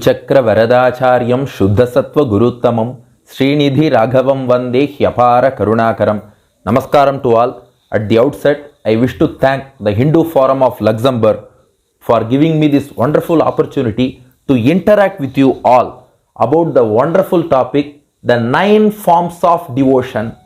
Chakra Varadacharya Shuddhasattva Guruttamam Srinidhi Raghavam Vande Hyapara Karunakaram. Namaskaram to all. At the outset, I wish to thank the Hindu Forum of Luxembourg for giving me this wonderful opportunity to interact with you all about the wonderful topic, the 9 forms of devotion.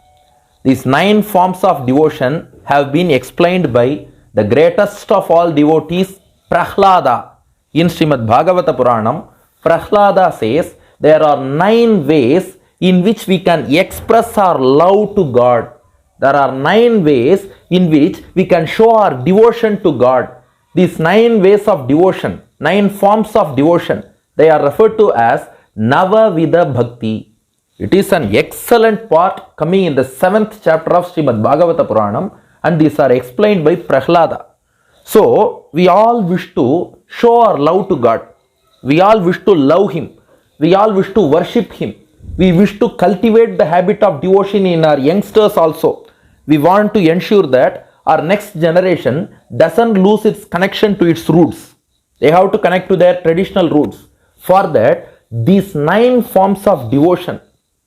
These 9 forms of devotion have been explained by the greatest of all devotees, Prahlada. In Srimad Bhagavata Puranam, Prahlada says there are 9 ways in which we can express our love to God. There are 9 ways in which we can show our devotion to God. These 9 ways of devotion, 9 forms of devotion, they are referred to as Navavida Bhakti. It is an excellent part coming in the 7th chapter of Srimad Bhagavata Puranam, and these are explained by Prahlada. So, we all wish to show our love to God. We all wish to love Him. We all wish to worship Him. We wish to cultivate the habit of devotion in our youngsters also. We want to ensure that our next generation doesn't lose its connection to its roots. They have to connect to their traditional roots. For that, these 9 forms of devotion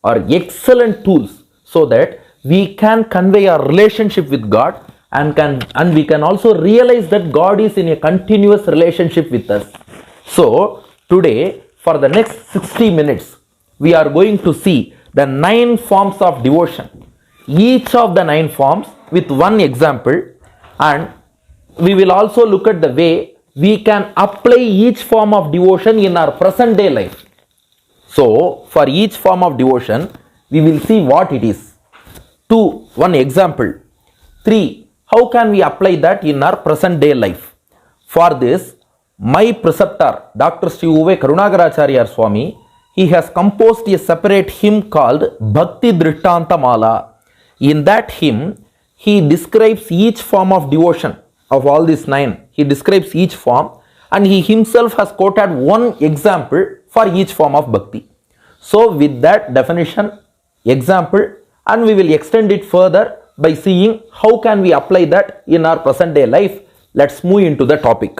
are excellent tools so that we can convey our relationship with God and we can also realize that God is in a continuous relationship with us. So, today, for the next 60 minutes, we are going to see the 9 forms of devotion. Each of the 9 forms with one example, and we will also look at the way we can apply each form of devotion in our present day life. So, for each form of devotion, we will see what it is. 2. One example. 3. How can we apply that in our present day life? For this, my preceptor, Dr. Sri Uve Karunakaracharya Swami, he has composed a separate hymn called Bhakti Drishtanta Mala. In that hymn, he describes each form of devotion of all these 9. He describes each form, and he himself has quoted one example for each form of bhakti. So, with that definition, example, and we will extend it further by seeing how can we apply that in our present day life. Let's move into the topic.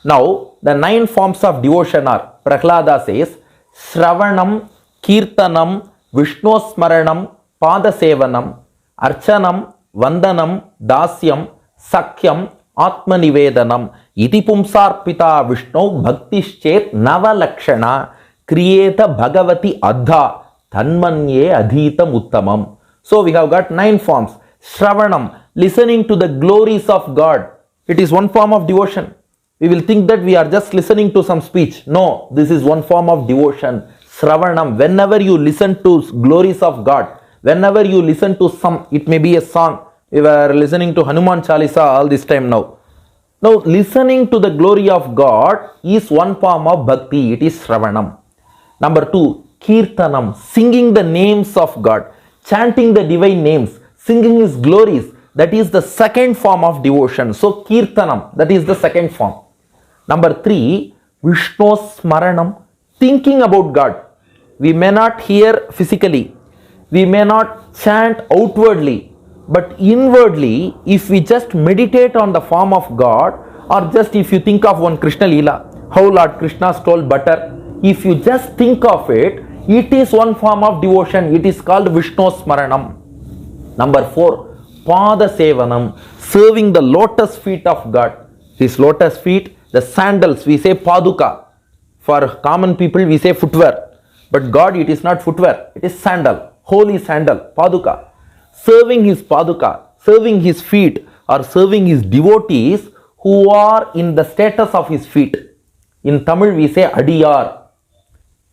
Now, the 9 forms of devotion are, Prahlada says, Shravanam, Keerthanam, Vishnu Smaranam, Paadha sevanam, Archanam, Vandanam, Daasyam, Sakhyam, Atma nivedanam, iti pumsarpita Vishnu bhaktischet navalakshana, kriyeta bhagavati adha, tanmanye adhitam uttamam. So, we have got 9 forms. Shravanam, listening to the glories of God. It is one form of devotion. We will think that we are just listening to some speech. No, this is one form of devotion. Shravanam, whenever you listen to glories of God, whenever you listen to some, it may be a song. We were listening to Hanuman Chalisa all this time now. Now, listening to the glory of God is one form of bhakti. It is Shravanam. Number 2, Keerthanam, singing the names of God, chanting the divine names, singing His glories. That is the second form of devotion. So, Keerthanam, that is the second form. Number 3, Vishnu Smaranam, thinking about God. We may not hear physically, we may not chant outwardly, but inwardly, if we just meditate on the form of God, or just if you think of one Krishna Leela, how Lord Krishna stole butter, if you just think of it, it is one form of devotion. It is called Vishnu Smaranam. Number 4, Paadha sevanam, serving the lotus feet of God. These lotus feet, the sandals, we say Paduka. For common people, we say footwear. But God, it is not footwear. It is sandal, holy sandal, Paduka. Serving His Paduka, serving His feet, or serving His devotees who are in the status of His feet. In Tamil, we say Adiyar.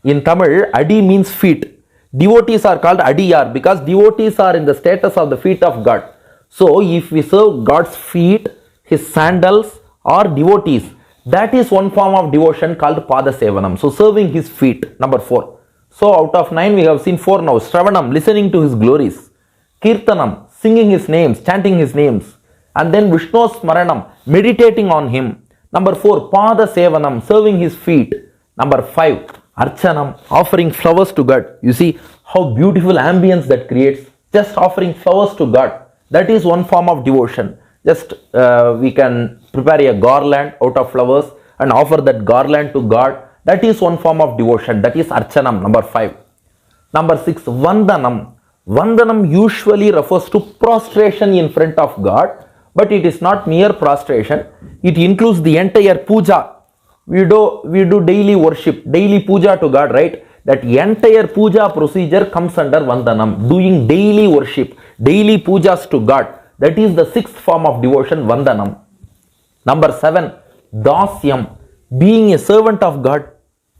In Tamil, Adi means feet. Devotees are called Adiyar because devotees are in the status of the feet of God. So, if we serve God's feet, His sandals, or devotees, that is one form of devotion called Paadha sevanam. So, serving His feet. Number 4. So, out of 9, we have seen 4 now. Shravanam, listening to His glories. Keerthanam, singing His names, chanting His names. And then Vishnu Smaranam, meditating on Him. Number 4, Paadha sevanam, serving His feet. Number 5, Archanam, offering flowers to God. You see how beautiful ambience that creates. Just offering flowers to God. That is one form of devotion. Just we can prepare a garland out of flowers and offer that garland to God. That is one form of devotion. That is Archanam, number 5. Number 6, Vandanam. Vandanam usually refers to prostration in front of God, but it is not mere prostration. It includes the entire puja. We do daily worship, daily puja to God, right? That entire puja procedure comes under Vandanam. Doing daily worship, daily pujas to God. That is the 6th form of devotion, Vandanam. Number 7, Daasyam. Being a servant of God.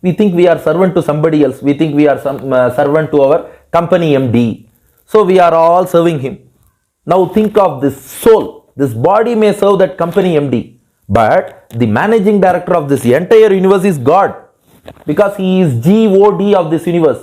We think we are servant to somebody else. We think we are servant to our company MD. So we are all serving him. Now think of this soul. This body may serve that company MD. But the managing director of this entire universe is God. Because he is GOD of this universe.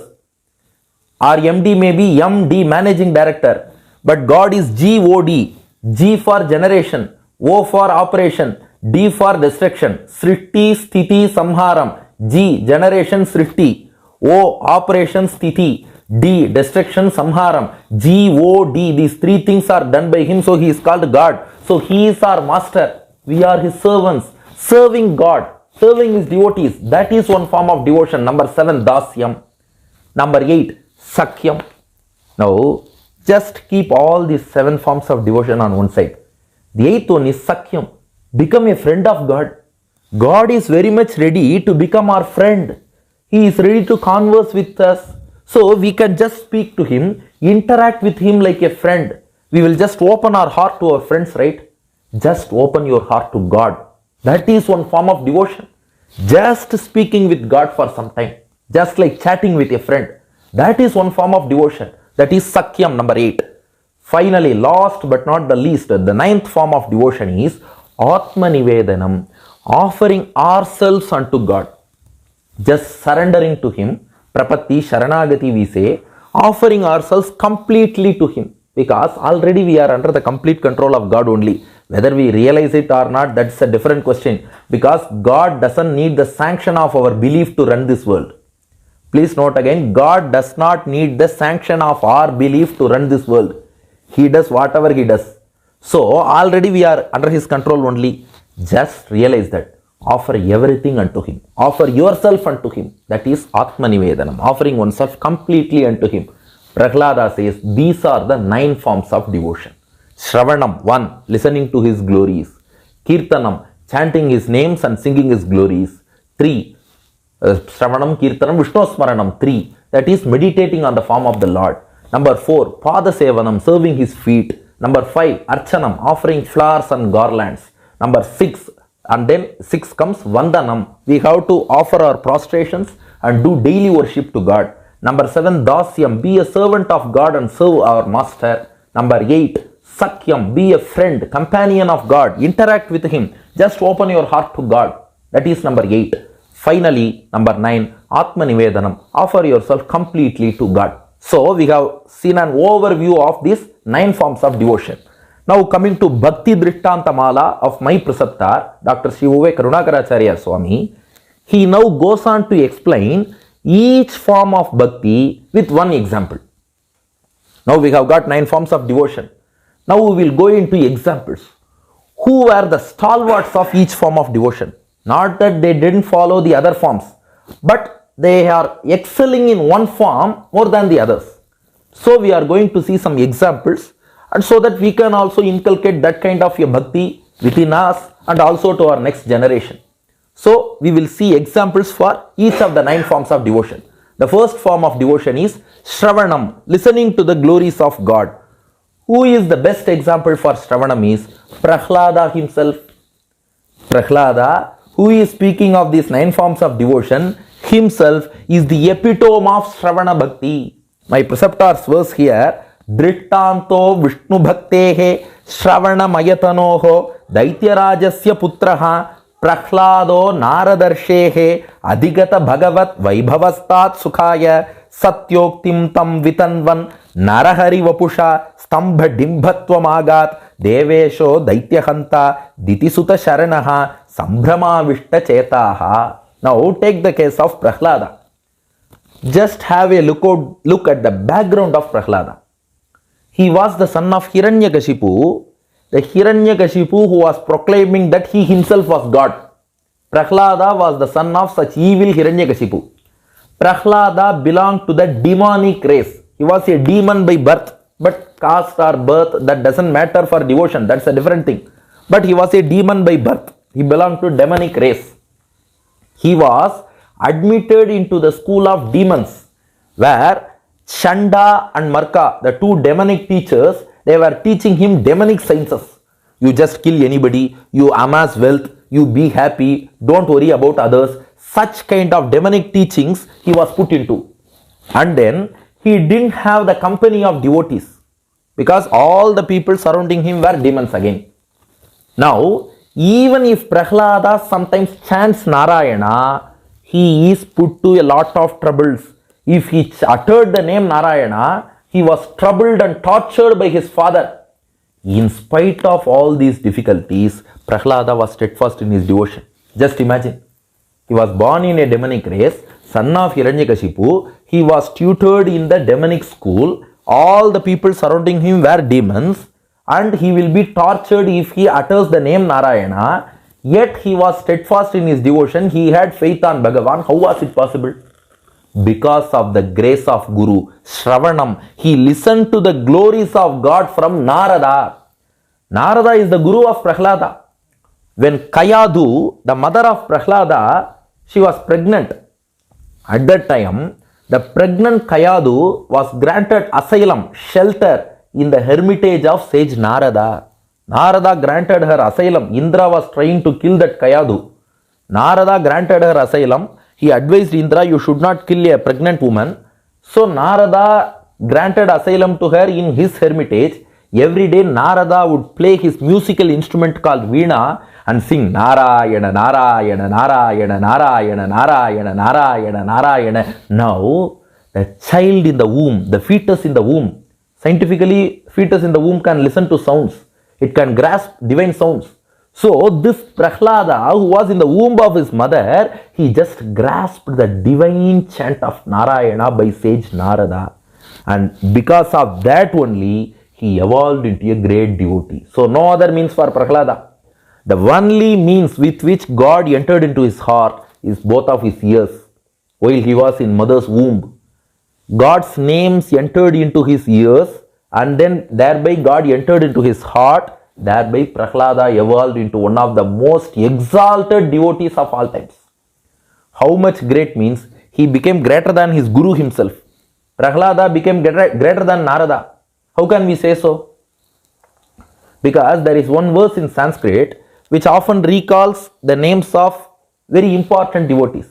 Our MD may be MD, managing director. But God is GOD. G for generation. O for operation. D for destruction. Srishti, Sthiti, Samharam. G, generation, Srishti. O, operation, Sthiti. D, destruction, Samharam. G, O, D. These 3 things are done by him. So he is called God. So he is our master. We are his servants. Serving God. Serving his devotees. That is one form of devotion. Number 7, Daasyam. Number 8, Sakhyam. Now, just keep all these 7 forms of devotion on one side. The 8th one is Sakhyam. Become a friend of God. God is very much ready to become our friend. He is ready to converse with us. So we can just speak to him, interact with him like a friend. We will just open our heart to our friends, right? Just open your heart to God. That is one form of devotion. Just speaking with God for some time. Just like chatting with a friend. That is one form of devotion. That is Sakhyam, number 8. Finally, last but not the least, the 9th form of devotion is Atma nivedanam. Offering ourselves unto God. Just surrendering to him. Prapatti, Sharanagati we say. Offering ourselves completely to him. Because already we are under the complete control of God only. Whether we realize it or not, that's a different question. Because God doesn't need the sanction of our belief to run this world. Please note again, God does not need the sanction of our belief to run this world. He does whatever he does. So already we are under his control only. Just realize that. Offer everything unto him. Offer yourself unto him. That is Atma nivedanam. Offering oneself completely unto him. Prahlada says these are the 9 forms of devotion. Shravanam, 1. Listening to his glories. Keerthanam, chanting his names and singing his glories. 3. Shravanam, Keerthanam, Smaranam. 3. That is meditating on the form of the Lord. Number 4. Paadha sevanam, serving his feet. Number 5. Archanam, offering flowers and garlands. Number 6. And then 6 comes Vandanam. We have to offer our prostrations and do daily worship to God. Number 7, Daasyam, be a servant of God and serve our master. Number 8, Sakhyam, be a friend, companion of God, interact with him. Just open your heart to God. That is number 8. Finally, number 9, Atma nivedanam, offer yourself completely to God. So, we have seen an overview of these 9 forms of devotion. Now coming to Bhakti Drishtantamala of my preceptor, Dr. Sri Uve Karunakaracharya Swami, he now goes on to explain each form of bhakti with one example. Now we have got 9 forms of devotion. Now we will go into examples. Who were the stalwarts of each form of devotion? Not that they didn't follow the other forms, but they are excelling in one form more than the others. So we are going to see some examples, and so that we can also inculcate that kind of a bhakti within us and also to our next generation. So we will see examples for each of the 9 forms of devotion. The first form of devotion is Shravanam, listening to the glories of God. Who is the best example for Shravanam is Prahlada himself. Prahlada, who is speaking of these 9 forms of devotion, himself is the epitome of Shravana Bhakti. My preceptor's verse here, Drittanto Vishnu Bhaktehe Shravana Mayatanoho Daityarajasya Putraha Prahlado Naradarshehe Adhigata Bhagavat Vaibhavastat Sukhaya Satyoktim Tam Vitanvan Narahari Vapusha Stambha Dimbhatvam Devesho Daityahanta Ditisuta Sharanaha Sambhrama Vishta Chetaha. Now take the case of Prahlada. Just have a look at the background of Prahlada. He was the son of Hiranyakashipu, the Hiranyakashipu who was proclaiming that he himself was God. Prahlada was the son of such evil Hiranyakashipu. Prahlada belonged to the demonic race. He was a demon by birth. But caste or birth, that doesn't matter for devotion. That's a different thing. But he was a demon by birth. He belonged to demonic race. He was admitted into the school of demons, where Chanda and Marka, the two demonic teachers, they were teaching him demonic sciences. You just kill anybody, you amass wealth, you be happy, don't worry about others. Such kind of demonic teachings he was put into. And then he didn't have the company of devotees, because all the people surrounding him were demons again. Now, even if Prahlada sometimes chants Narayana, he is put to a lot of troubles. If he uttered the name Narayana, he was troubled and tortured by his father. In spite of all these difficulties, Prahlada was steadfast in his devotion. Just imagine. He was born in a demonic race, son of Hiranyakashipu. He was tutored in the demonic school. All the people surrounding him were demons, and he will be tortured if he utters the name Narayana. Yet he was steadfast in his devotion. He had faith on Bhagavan. How was it possible? Because of the grace of Guru, Shravanam. He listened to the glories of God from Narada. Narada is the Guru of Prahlada. When Kayadu, the mother of Prahlada, she was pregnant. At that time, the pregnant Kayadu was granted asylum, shelter in the hermitage of sage Narada. Narada granted her asylum. Indra was trying to kill that Kayadu. Narada granted her asylum. He advised Indra, you should not kill a pregnant woman. So Narada granted asylum to her in his hermitage. Every day Narada would play his musical instrument called Veena and sing Narayana, Narayana, Narayana, Narayana, Narayana, Narayana, Narayana. Now, the child in the womb, the fetus in the womb, scientifically, fetus in the womb can listen to sounds. It can grasp divine sounds. So, this Prahlada, who was in the womb of his mother, he just grasped the divine chant of Narayana by sage Narada. And because of that only, he evolved into a great devotee. So, no other means for Prahlada. The only means with which God entered into his heart is both of his ears while he was in mother's womb. God's names entered into his ears, and then thereby God entered into his heart. Thereby Prahlada evolved into one of the most exalted devotees of all times. How much great means he became greater than his Guru himself. Prahlada became greater than Narada. How can we say so? Because there is one verse in Sanskrit which often recalls the names of very important devotees.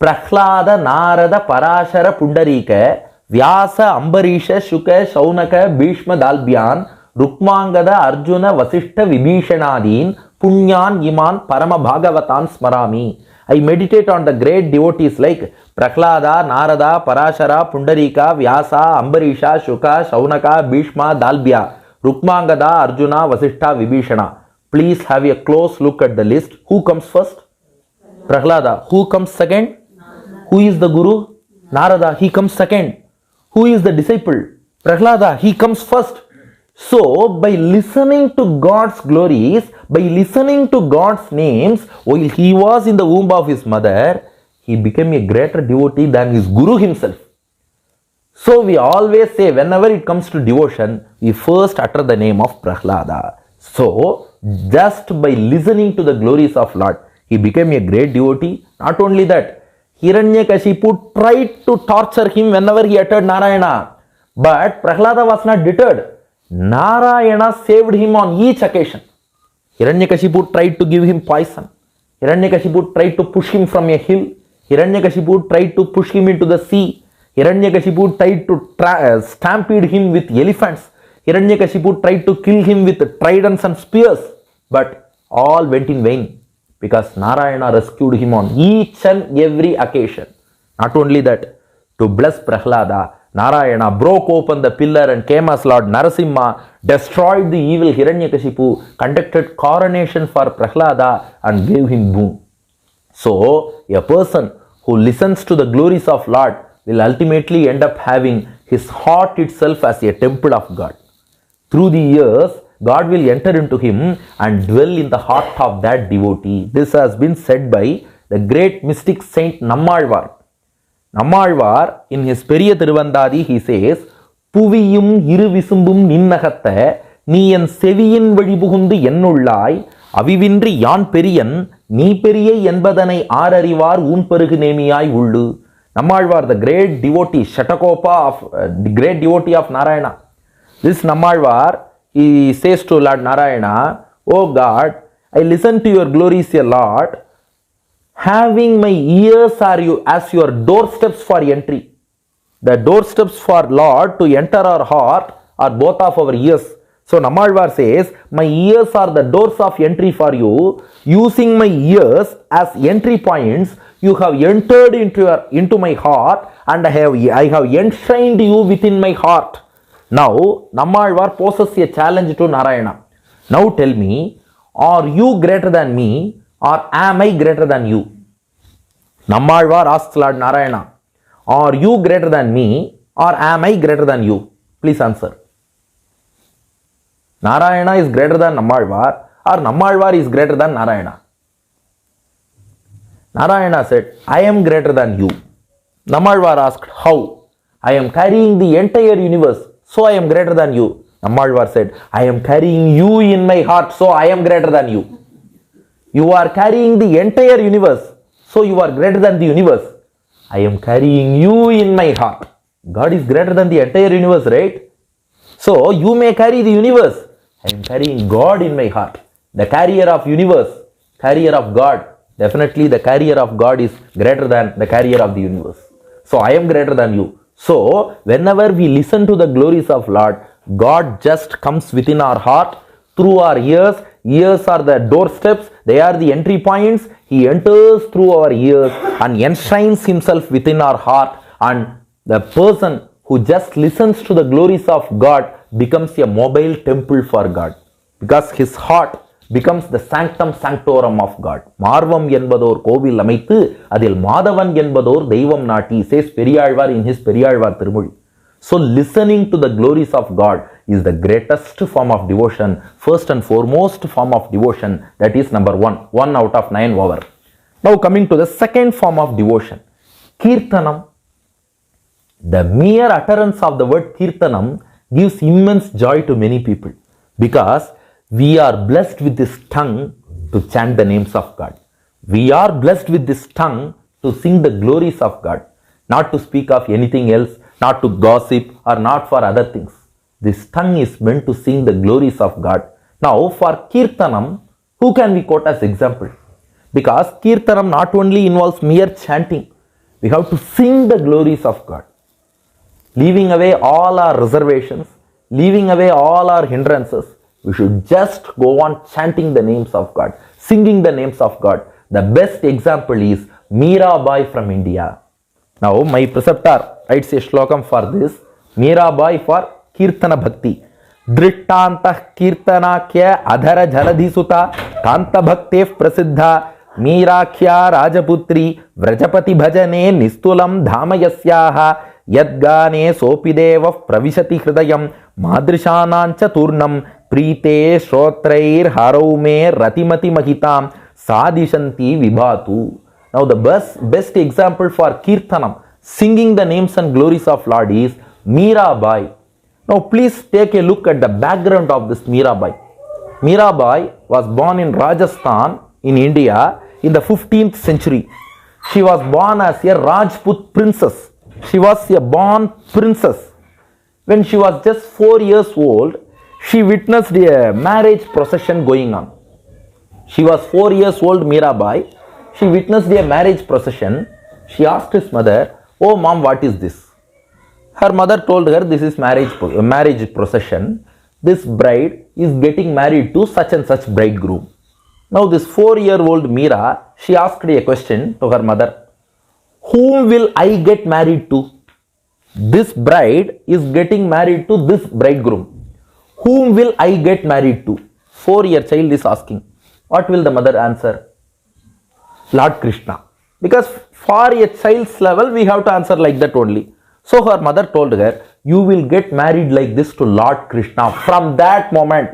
Prahlada, Narada, Parashara, Pundarika, Vyasa, Ambarisha, Shuka, Shaunaka, Bhishma, Dalbyan, Rukmangada, Arjuna, Vasishta, Vibhishanadin, Punyan, Iman, Parama Bhagavatan Smarami. I meditate on the great devotees like Prahlada, Narada, Parashara, Pundarika, Vyasa, Ambarisha, Shuka, Shaunaka, Bhishma, Dalbya, Rukmangada, Arjuna, Vasishta, Vibhishana. Please have a close look at the list. Who comes first? Prahlada. Who comes second? Who is the Guru? Narada. He comes second. Who is the disciple? Prahlada. He comes first. So, by listening to God's glories, by listening to God's names, while he was in the womb of his mother, he became a greater devotee than his Guru himself. So, we always say, whenever it comes to devotion, we first utter the name of Prahlada. So, just by listening to the glories of Lord, he became a great devotee. Not only that, Hiranyakashipu tried to torture him whenever he uttered Narayana. But Prahlada was not deterred. Narayana saved him on each occasion. Hiranyakashipu tried to give him poison. Hiranyakashipu tried to push him from a hill. Hiranyakashipu tried to push him into the sea. Hiranyakashipu tried to stampede him with elephants. Hiranyakashipu tried to kill him with tridents and spears. But all went in vain, because Narayana rescued him on each and every occasion. Not only that, to bless Prahlada, Narayana broke open the pillar and came as Lord Narasimha, destroyed the evil Hiranyakashipu, conducted coronation for Prahlada and gave him boon. So, a person who listens to the glories of Lord will ultimately end up having his heart itself as a temple of God. Through the years, God will enter into him and dwell in the heart of that devotee. This has been said by the great mystic saint Nammalvar. Nammalvar, in his Periya Tiruvandadi, he says, Puviyum iruvisumbum ninnagatta, நீ என் செவியின் வழிபுகுந்து என்னுள்ளாய் அவிவின்றி யான் பெரியன் நீ பெரிய என்பதனை ஆரறிவார் ஊன் பெருகு நேமியாய் உள்ளு. Nammalvar, the great devotee, Shatakopa of great devotee of Narayana. This Nammalvar, he says to Lord Narayana, "Oh God, I listen to your glories, a Lord. Having my ears are you as your doorsteps for entry." The doorsteps for Lord to enter our heart are both of our ears. So Nammalvar says, my ears are the doors of entry for you. Using my ears as entry points, you have entered into my heart, and I have enshrined you within my heart. Now, Nammalvar poses a challenge to Narayana. Now tell me, are you greater than me, or am I greater than you? Nammalvar asks Lord Narayana, are you greater than me, or am I greater than you? Please answer. Narayana is greater than Nammalvar, or Nammalvar is greater than Narayana? Narayana said, I am greater than you. Nammalvar asked, how? I am carrying the entire universe, so I am greater than you. Nammalvar said, I am carrying you in my heart, so I am greater than you. You are carrying the entire universe, so you are greater than the universe. I am carrying you in my heart. God is greater than the entire universe, right? So you may carry the universe. I am carrying God in my heart. The carrier of universe, carrier of God. Definitely the carrier of God is greater than the carrier of the universe. So I am greater than you. So whenever we listen to the glories of Lord, God just comes within our heart through our ears. Ears are the doorsteps. They are the entry points. He enters through our ears and enshrines himself within our heart. And the person who just listens to the glories of God becomes a mobile temple for God, because his heart becomes the sanctum sanctorum of God. Marvam என்பதோர் கோவில் அமைத்து அதில் மாதவன் என்பதோர் தெய்வம் நாட்டி, says Periyalvar in his Periyalvar Tirumozhi. So listening to the glories of God is the greatest form of devotion, first and foremost form of devotion. That is number 1 out of 9 over. Now coming to the second form of devotion, Keerthanam. The mere utterance of the word Keerthanam gives immense joy to many people, because we are blessed with this tongue to chant the names of God. We are blessed with this tongue to sing the glories of God, not to speak of anything else, not to gossip or not for other things. This tongue is meant to sing the glories of God. Now for Keerthanam, who can we quote as example? Because Keerthanam not only involves mere chanting, we have to sing the glories of God. Leaving away all our reservations, leaving away all our hindrances, we should just go on chanting the names of God, singing the names of God. The best example is Meerabai from India. Now my preceptor writes a shlokam for this. Meerabai for Keerthana Bhakti. Drittantah Keerthanakya Adhara Jaladhisuta Kanta Bhaktev Prasiddha Meerakhya Rajaputri Vrajapati Bhajane Nistulam Dhamayasyaha यद्गाने सोपिदेव प्रविशति हृदयं मादृशानांच तूर्णं प्रीते श्रोत्रैर्हरौ मे रतिमति महितां सादिशन्ति विभातु. Now the best example for Keerthanam, singing the names and glories of Lord, is Meerabai. Now please take a look at the background of this Meerabai. Meerabai was born in Rajasthan in India in the 15th century. She was born as a Rajput princess. She was a born princess. When she was just 4 years old, she witnessed a marriage procession going on. She was 4 years old, Meerabai. She witnessed a marriage procession. She asked his mother, "Oh mom, what is this?" Her mother told her, "This is marriage procession. This bride is getting married to such and such bridegroom." Now this 4-year-old Meera, she asked a question to her mother. Whom will I get married to? This bride is getting married to this bridegroom. Whom will I get married to? 4-year child is asking. What will the mother answer? Lord Krishna. Because for a child's level, we have to answer like that only. So her mother told her, you will get married like this to Lord Krishna. From that moment,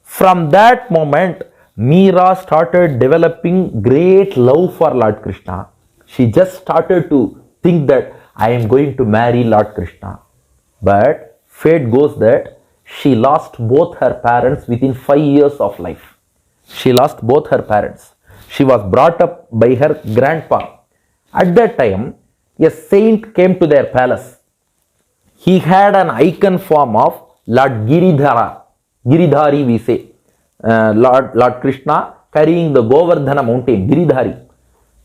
From that moment, Meera started developing great love for Lord Krishna. She just started to think that I am going to marry Lord Krishna. But fate goes that she lost both her parents within 5 years of life. She lost both her parents. She was brought up by her grandpa. At that time, a saint came to their palace. He had an icon form of Lord Giridhari we say. Lord Krishna carrying the Govardhana mountain, Giridhari.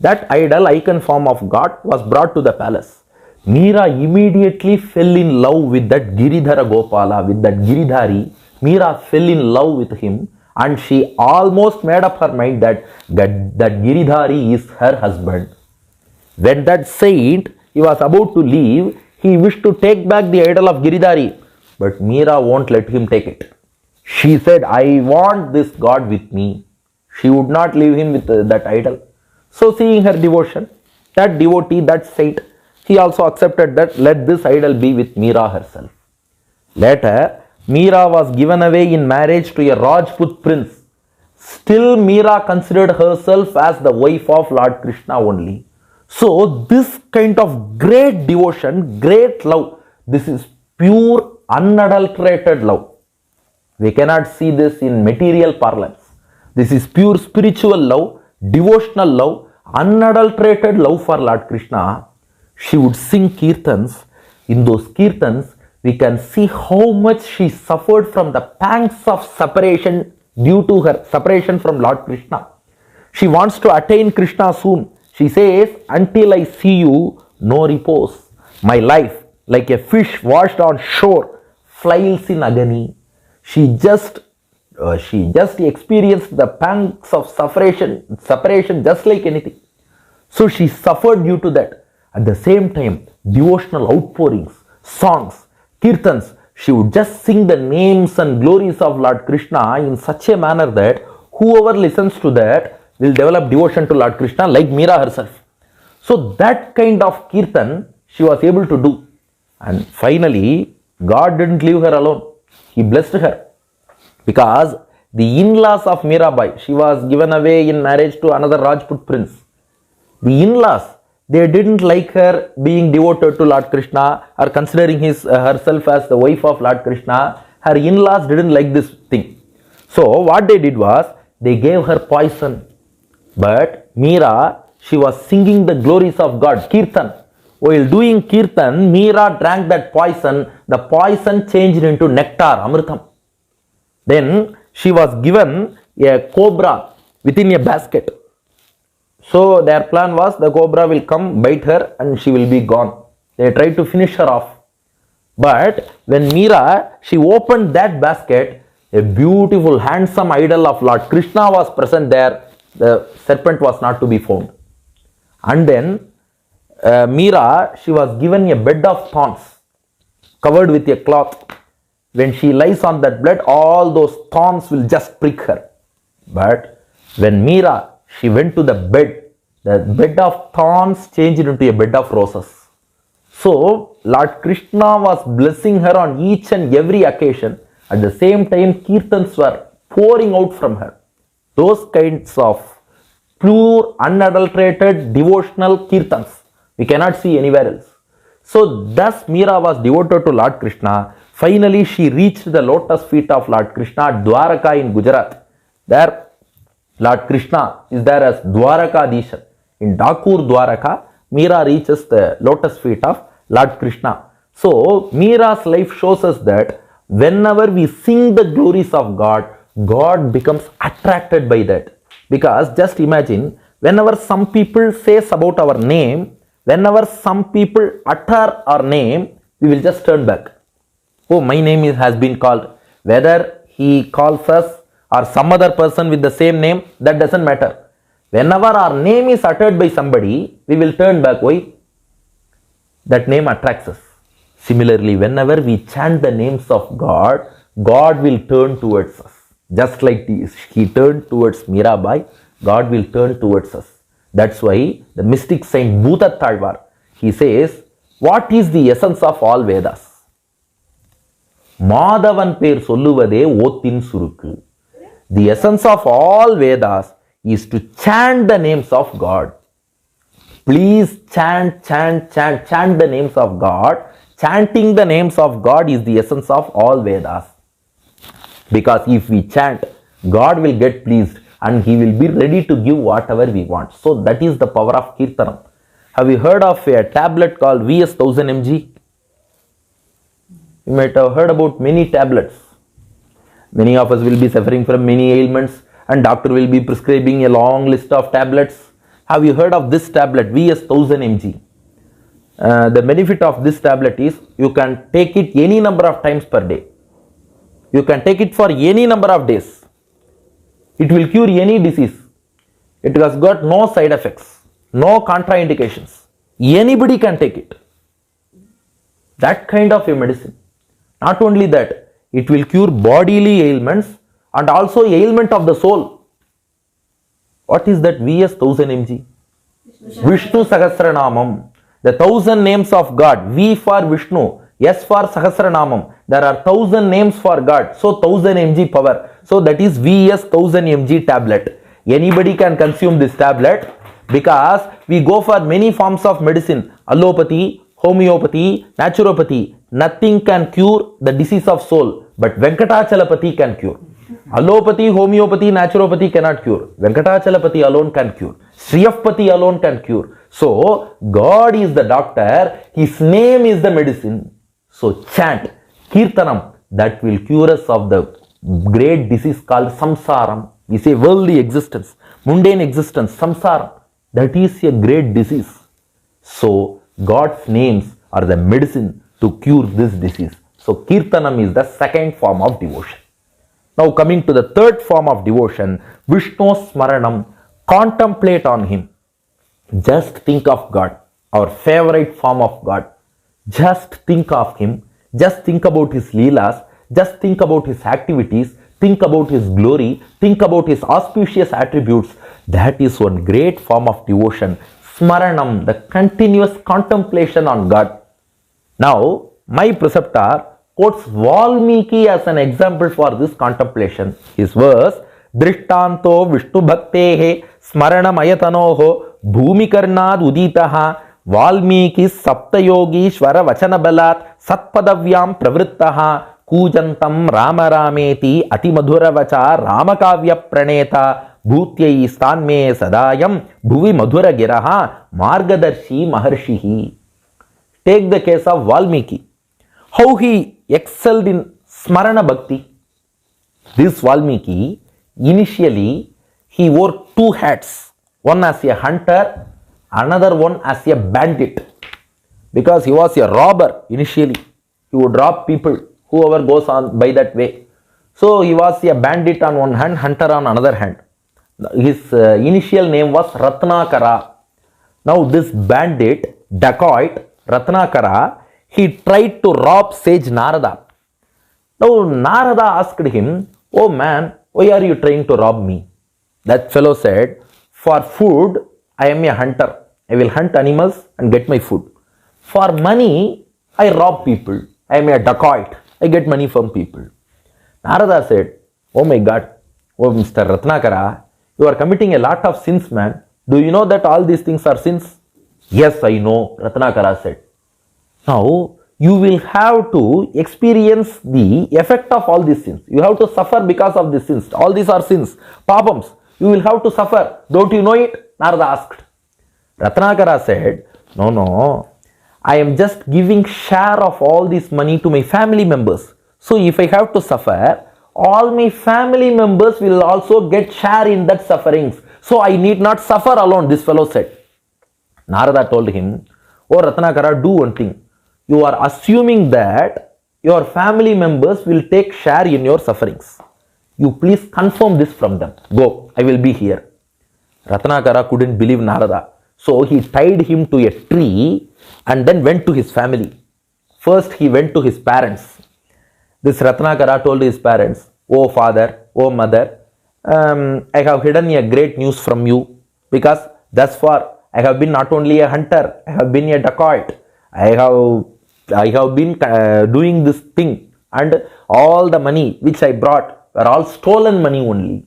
That idol icon form of God was brought to the palace. Meera immediately fell in love with that Giridhara Gopala, with that Giridhari. Meera fell in love with him and she almost made up her mind that Giridhari is her husband. When that saint, he was about to leave, he wished to take back the idol of Giridhari, but Meera won't let him take it. She said, I want this God with me. She would not leave him with that idol. So seeing her devotion, that devotee, that saint, he also accepted that let this idol be with Meera herself. Later, Meera was given away in marriage to a Rajput prince. Still Meera considered herself as the wife of Lord Krishna only. So this kind of great devotion, great love, this is pure unadulterated love. We cannot see this in material parlance. This is pure spiritual love, devotional love, unadulterated love for Lord Krishna. She would sing Keerthans. In those Keerthans, we can see how much she suffered from the pangs of separation due to her separation from Lord Krishna. She wants to attain Krishna soon. She says, until I see you, no repose. My life, like a fish washed on shore, flies in agony. She just experienced the pangs of separation just like anything. So she suffered due to that. At the same time, devotional outpourings, songs, Keerthans, she would just sing the names and glories of Lord Krishna in such a manner that whoever listens to that will develop devotion to Lord Krishna like Meera herself. So that kind of Keerthan she was able to do. And finally, God didn't leave her alone. He blessed her. Because the in-laws of Meerabai, she was given away in marriage to another Rajput prince. The in-laws, they didn't like her being devoted to Lord Krishna or considering herself as the wife of Lord Krishna. Her in-laws didn't like this thing. So what they did was, they gave her poison. But Meera, she was singing the glories of God, Keerthan. While doing Keerthan, Meera drank that poison. The poison changed into nectar, Amritam. Then she was given a cobra within a basket. So their plan was the cobra will come, bite her and she will be gone. They tried to finish her off. But when Meera, she opened that basket, a beautiful handsome idol of Lord Krishna was present there. The serpent was not to be found. And then Meera, she was given a bed of thorns covered with a cloth. When she lies on that bed, all those thorns will just prick her. But when Meera, she went to the bed of thorns changed into a bed of roses. So Lord Krishna was blessing her on each and every occasion. At the same time, Keerthans were pouring out from her. Those kinds of pure, unadulterated, devotional Keerthans we cannot see anywhere else. So thus Meera was devoted to Lord Krishna. Finally, she reached the lotus feet of Lord Krishna at Dwaraka in Gujarat. There, Lord Krishna is there as Dwarakadisha. In Dakur Dwaraka, Meera reaches the lotus feet of Lord Krishna. So, Meera's life shows us that whenever we sing the glories of God, God becomes attracted by that. Because just imagine, whenever some people says about our name, whenever some people utter our name, we will just turn back. Oh, my name has been called. Whether he calls us or some other person with the same name, that doesn't matter. Whenever our name is uttered by somebody, we will turn back. Why? That name attracts us. Similarly, whenever we chant the names of God, God will turn towards us. Just like he turned towards Meerabai, God will turn towards us. That's why the mystic saint Bhutatalvar, he says, what is the essence of all Vedas? Madhavan per solluvade othin surukku. The essence of all Vedas is to chant the names of God. Please chant the names of God. Chanting the names of God is the essence of all Vedas. Because if we chant, God will get pleased and He will be ready to give whatever we want. So that is the power of Keerthanam. Have you heard of a tablet called VS 1000 mg? You might have heard about many tablets. Many of us will be suffering from many ailments and doctor will be prescribing a long list of tablets. Have you heard of this tablet VS 1000 mg? The benefit of this tablet is you can take it any number of times per day. You can take it for any number of days. It will cure any disease. It has got no side effects, no contraindications. Anybody can take it. That kind of a medicine. Not only that, it will cure bodily ailments and also ailment of the soul. What is that VS 1000 mg? Vishnu Sahasranamam. The 1000 names of God. V for Vishnu, S for Sahasranamam. There are 1000 names for God. So 1000 mg power. So that is VS 1000 mg tablet. Anybody can consume this tablet because we go for many forms of medicine. Allopathy, homeopathy, naturopathy. Nothing can cure the disease of soul. But Venkatachalapathy can cure. Allopathy, homeopathy, naturopathy cannot cure. Venkatachalapathy alone can cure. Shriyapathy alone can cure. So, God is the doctor. His name is the medicine. So, chant Keerthanam, that will cure us of the great disease called samsaram. We say worldly existence, mundane existence, samsara. That is a great disease. So, God's names are the medicine to cure this disease. So, Keerthanam is the second form of devotion. Now, coming to the third form of devotion, Vishnu Smaranam. Contemplate on Him. Just think of God, our favorite form of God. Just think of Him. Just think about His Leelas. Just think about His activities. Think about His glory. Think about His auspicious attributes. That is one great form of devotion. Smaranam, the continuous contemplation on God. Now, my preceptor quotes Valmiki as an example for this contemplation. His verse, Drishtanto Vishnu Bhaktehe Smaranam Bhumikarnad Uditaha Valmiki Saptayogi Shvara Vachanabalat Satpadavyam Pravrittaha Kujantam Rama Rameti Atimadhura Vacha Ramakavya Praneta Bhutyai Stanme Sadayam Bhuvi Madhura Giraha Margadarshi Maharshihi. Take the case of Valmiki. How he excelled in Smarana Bhakti. This Valmiki, initially he wore two hats. One as a hunter, another one as a bandit. Because he was a robber initially. He would rob people, whoever goes on by that way. So he was a bandit on one hand, hunter on another hand. His initial name was Ratnakara. Now this bandit, dacoit, Ratnakara, he tried to rob sage Narada. Now Narada asked him, "Oh man, why are you trying to rob me?" That fellow said, "For food, I am a hunter. I will hunt animals and get my food. For money, I rob people. I am a dacoit. I get money from people." Narada said, "Oh my God, oh Mr. Ratnakara, you are committing a lot of sins, man. Do you know that all these things are sins?" "Yes, I know," Ratnakara said. "Now, you will have to experience the effect of all these sins. You have to suffer because of these sins. All these are sins, papams. You will have to suffer. Don't you know it?" Narada asked. Ratnakara said, No, I am just giving share of all this money to my family members. So if I have to suffer, all my family members will also get share in that sufferings. So I need not suffer alone," this fellow said. Narada told him, "Oh Ratnakara, do one thing. You are assuming that your family members will take share in your sufferings. You please confirm this from them. Go, I will be here." Ratnakara couldn't believe Narada. So he tied him to a tree and then went to his family. First he went to his parents. This Ratnakara told his parents, "Oh father, oh mother, I have hidden a great news from you, because thus far I have been not only a hunter, I have been a dacoit. I have been doing this thing, and all the money which I brought, were all stolen money only.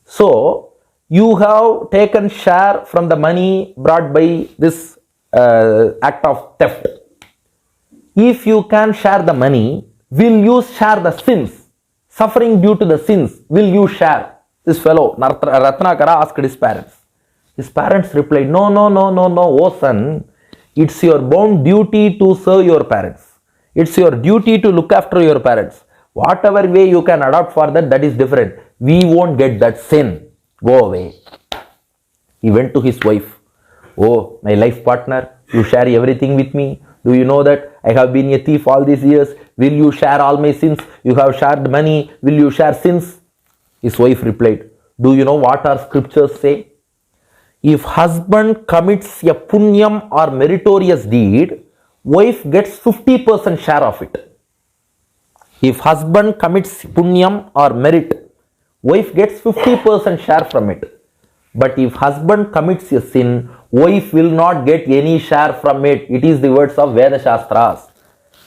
So, you have taken share from the money brought by this act of theft. If you can share the money, will you share the sins? Suffering due to the sins, will you share? This fellow, Ratnakara, asked his parents. His parents replied, no, oh son, it's your bound duty to serve your parents. It's your duty to look after your parents. Whatever way you can adopt for that, that is different. We won't get that sin. Go away. He went to his wife. Oh, my life partner, you share everything with me. Do you know that I have been a thief all these years? Will you share all my sins? You have shared money. Will you share sins? His wife replied, do you know what our scriptures say? If husband commits a punyam or meritorious deed, wife gets 50% share of it. If husband commits punyam or merit, wife gets 50% share from it. But if husband commits a sin, wife will not get any share from it. It is the words of Veda Shastras.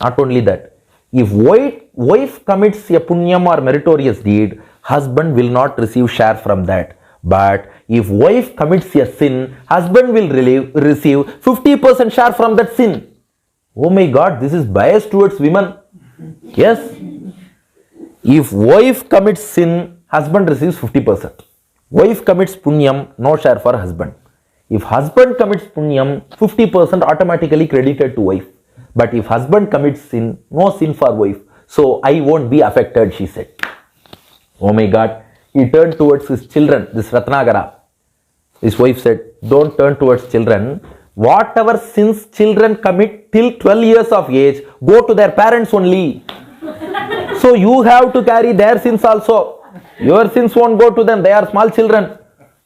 Not only that, if wife commits a punyam or meritorious deed, husband will not receive share from that. But if wife commits a sin, husband will receive 50% share from that sin. Oh my God, this is biased towards women. Yes. If wife commits sin, husband receives 50%. Wife commits punyam, no share for husband. If husband commits punyam, 50% automatically credited to wife. But if husband commits sin, no sin for wife. So I won't be affected, she said. Oh my God. He turned towards his children, this Ratnakara. His wife said, don't turn towards children. Whatever sins children commit till 12 years of age, go to their parents only. So you have to carry their sins also. Your sins won't go to them. They are small children.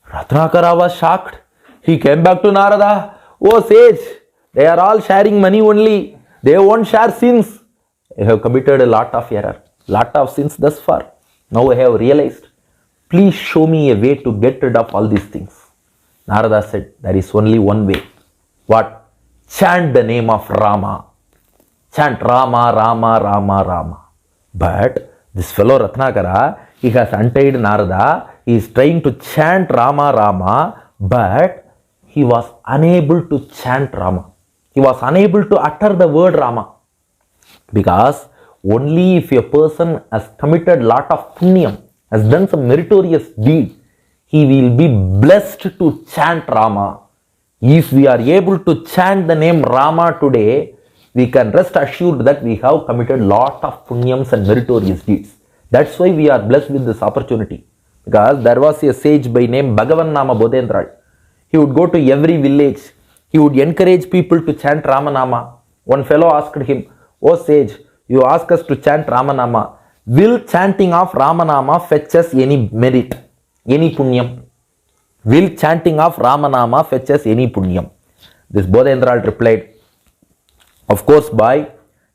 Ratnakara was shocked. He came back to Narada. Oh sage, they are all sharing money only. They won't share sins. I have committed a lot of error, lot of sins thus far. Now I have realized. Please show me a way to get rid of all these things. Narada said, there is only one way. What? Chant the name of Rama. Chant Rama, Rama, Rama, Rama. But this fellow Ratnakara, he has untied Narada. He is trying to chant Rama, Rama, but he was unable to chant Rama. He was unable to utter the word Rama. Because only if a person has committed lot of punyam, has done some meritorious deed, he will be blessed to chant Rama. If we are able to chant the name Rama today, we can rest assured that we have committed lot of punyams and meritorious deeds. That's why we are blessed with this opportunity. Because there was a sage by name Bhagavan Nama Bodhendra. He would go to every village. He would encourage people to chant Ramanama. One fellow asked him, oh sage, you ask us to chant Ramanama. Will chanting of Ramanama fetch us any merit, any punyam? Will chanting of Ramanama fetch us any punyam? This Bodhendra replied, of course, boy,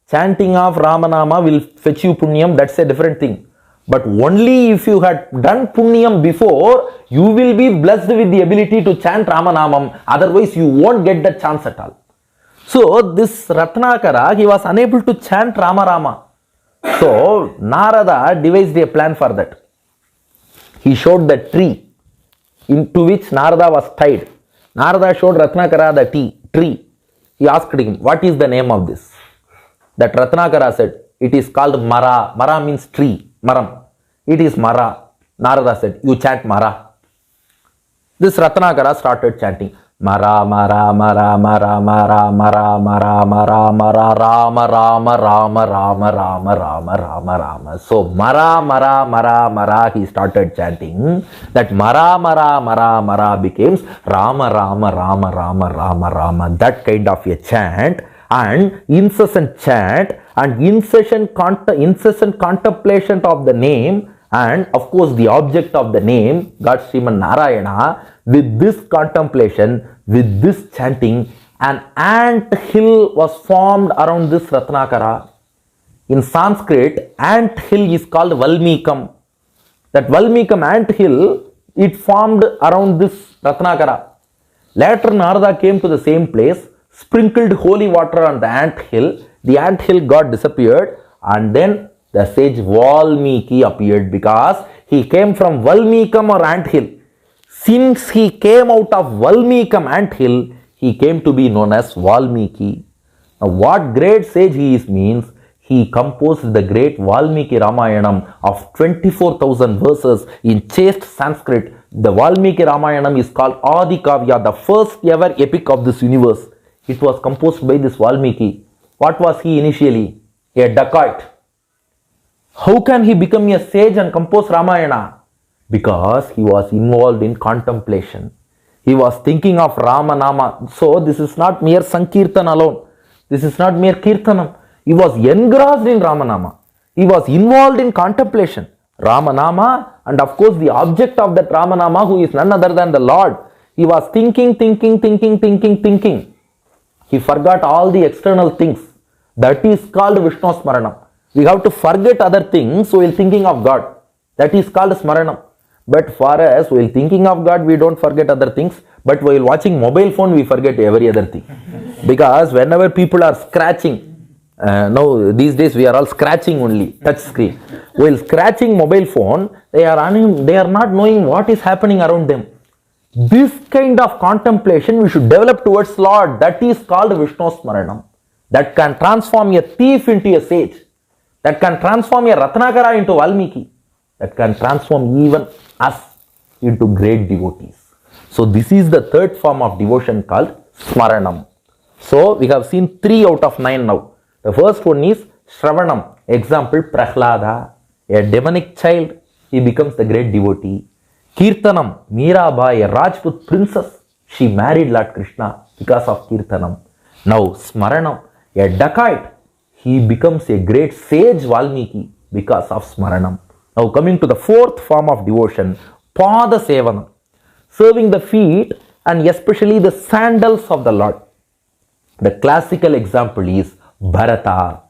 chanting of Ramanama will fetch you punyam, that's a different thing. But only if you had done punyam before, you will be blessed with the ability to chant Ramanamam. Otherwise, you won't get that chance at all. So, this Ratnakara, he was unable to chant Rama Rama. So, Narada devised a plan for that. He showed the tree into which Narada was tied. Narada showed Ratnakara the tree. He asked him, what is the name of this? That Ratnakara said, it is called Mara. Mara means tree, Maram. It is Mara. Narada said, you chant Mara. This Ratnakara started chanting. Mara, Mara, Mara, Mara, Mara, Mara, Mara, Mara, Mara, Rama, Rama, Rama, Rama, Rama, Rama, Rama, Rama. So, Mara, Mara, Mara, Mara, he started chanting. That Mara, Mara, Mara, Mara becomes Rama, Rama, Rama, Rama, Rama, Rama. That kind of a chant and incessant chant and incessant contemplation of the name and of course the object of the name, God Sriman Narayana. With this contemplation, with this chanting, an ant hill was formed around this Ratnakara. In Sanskrit, ant hill is called Valmikam. That Valmikam ant hill, it formed around this Ratnakara. Later Narada came to the same place, sprinkled holy water on the ant hill got disappeared, and then The sage Valmiki appeared because he came from Valmikam or anthill. Since he came out of Valmikam anthill, he came to be known as Valmiki. Now, what great sage he is means he composed the great Valmiki Ramayanam of 24,000 verses in chaste Sanskrit. The Valmiki Ramayanam is called Adi Kavya, the first ever epic of this universe. It was composed by this Valmiki. What was he initially? A dacoit. How can he become a sage and compose Ramayana? Because he was involved in contemplation. He was thinking of Ramanama. So this is not mere Sankirtan alone. This is not mere Keerthanam. He was engrossed in Ramanama. He was involved in contemplation. Ramanama, and of course the object of that Ramanama, who is none other than the Lord. He was thinking. He forgot all the external things. That is called Vishnu Smaranam. We have to forget other things while thinking of God. That is called Smaranam. But for us, while thinking of God, we don't forget other things. But while watching mobile phone, we forget every other thing. Because whenever people are scratching, now these days we are all scratching only, touch screen. While scratching mobile phone, they are not knowing what is happening around them. This kind of contemplation we should develop towards Lord. That is called Vishnu Smaranam. That can transform a thief into a sage. That can transform a Ratnakara into Valmiki. That can transform even us into great devotees. So this is the third form of devotion called Smaranam. So we have seen 3 out of 9 now. The first one is Shravanam. Example, Prahlada, a demonic child, he becomes the great devotee. Keerthanam, Meerabai, a Rajput princess, she married Lord Krishna because of Keerthanam. Now Smaranam, a dacoit, he becomes a great sage Valmiki because of Smaranam. Now coming to the fourth form of devotion, Paadha sevanam, serving the feet and especially the sandals of the Lord. The classical example is Bharata.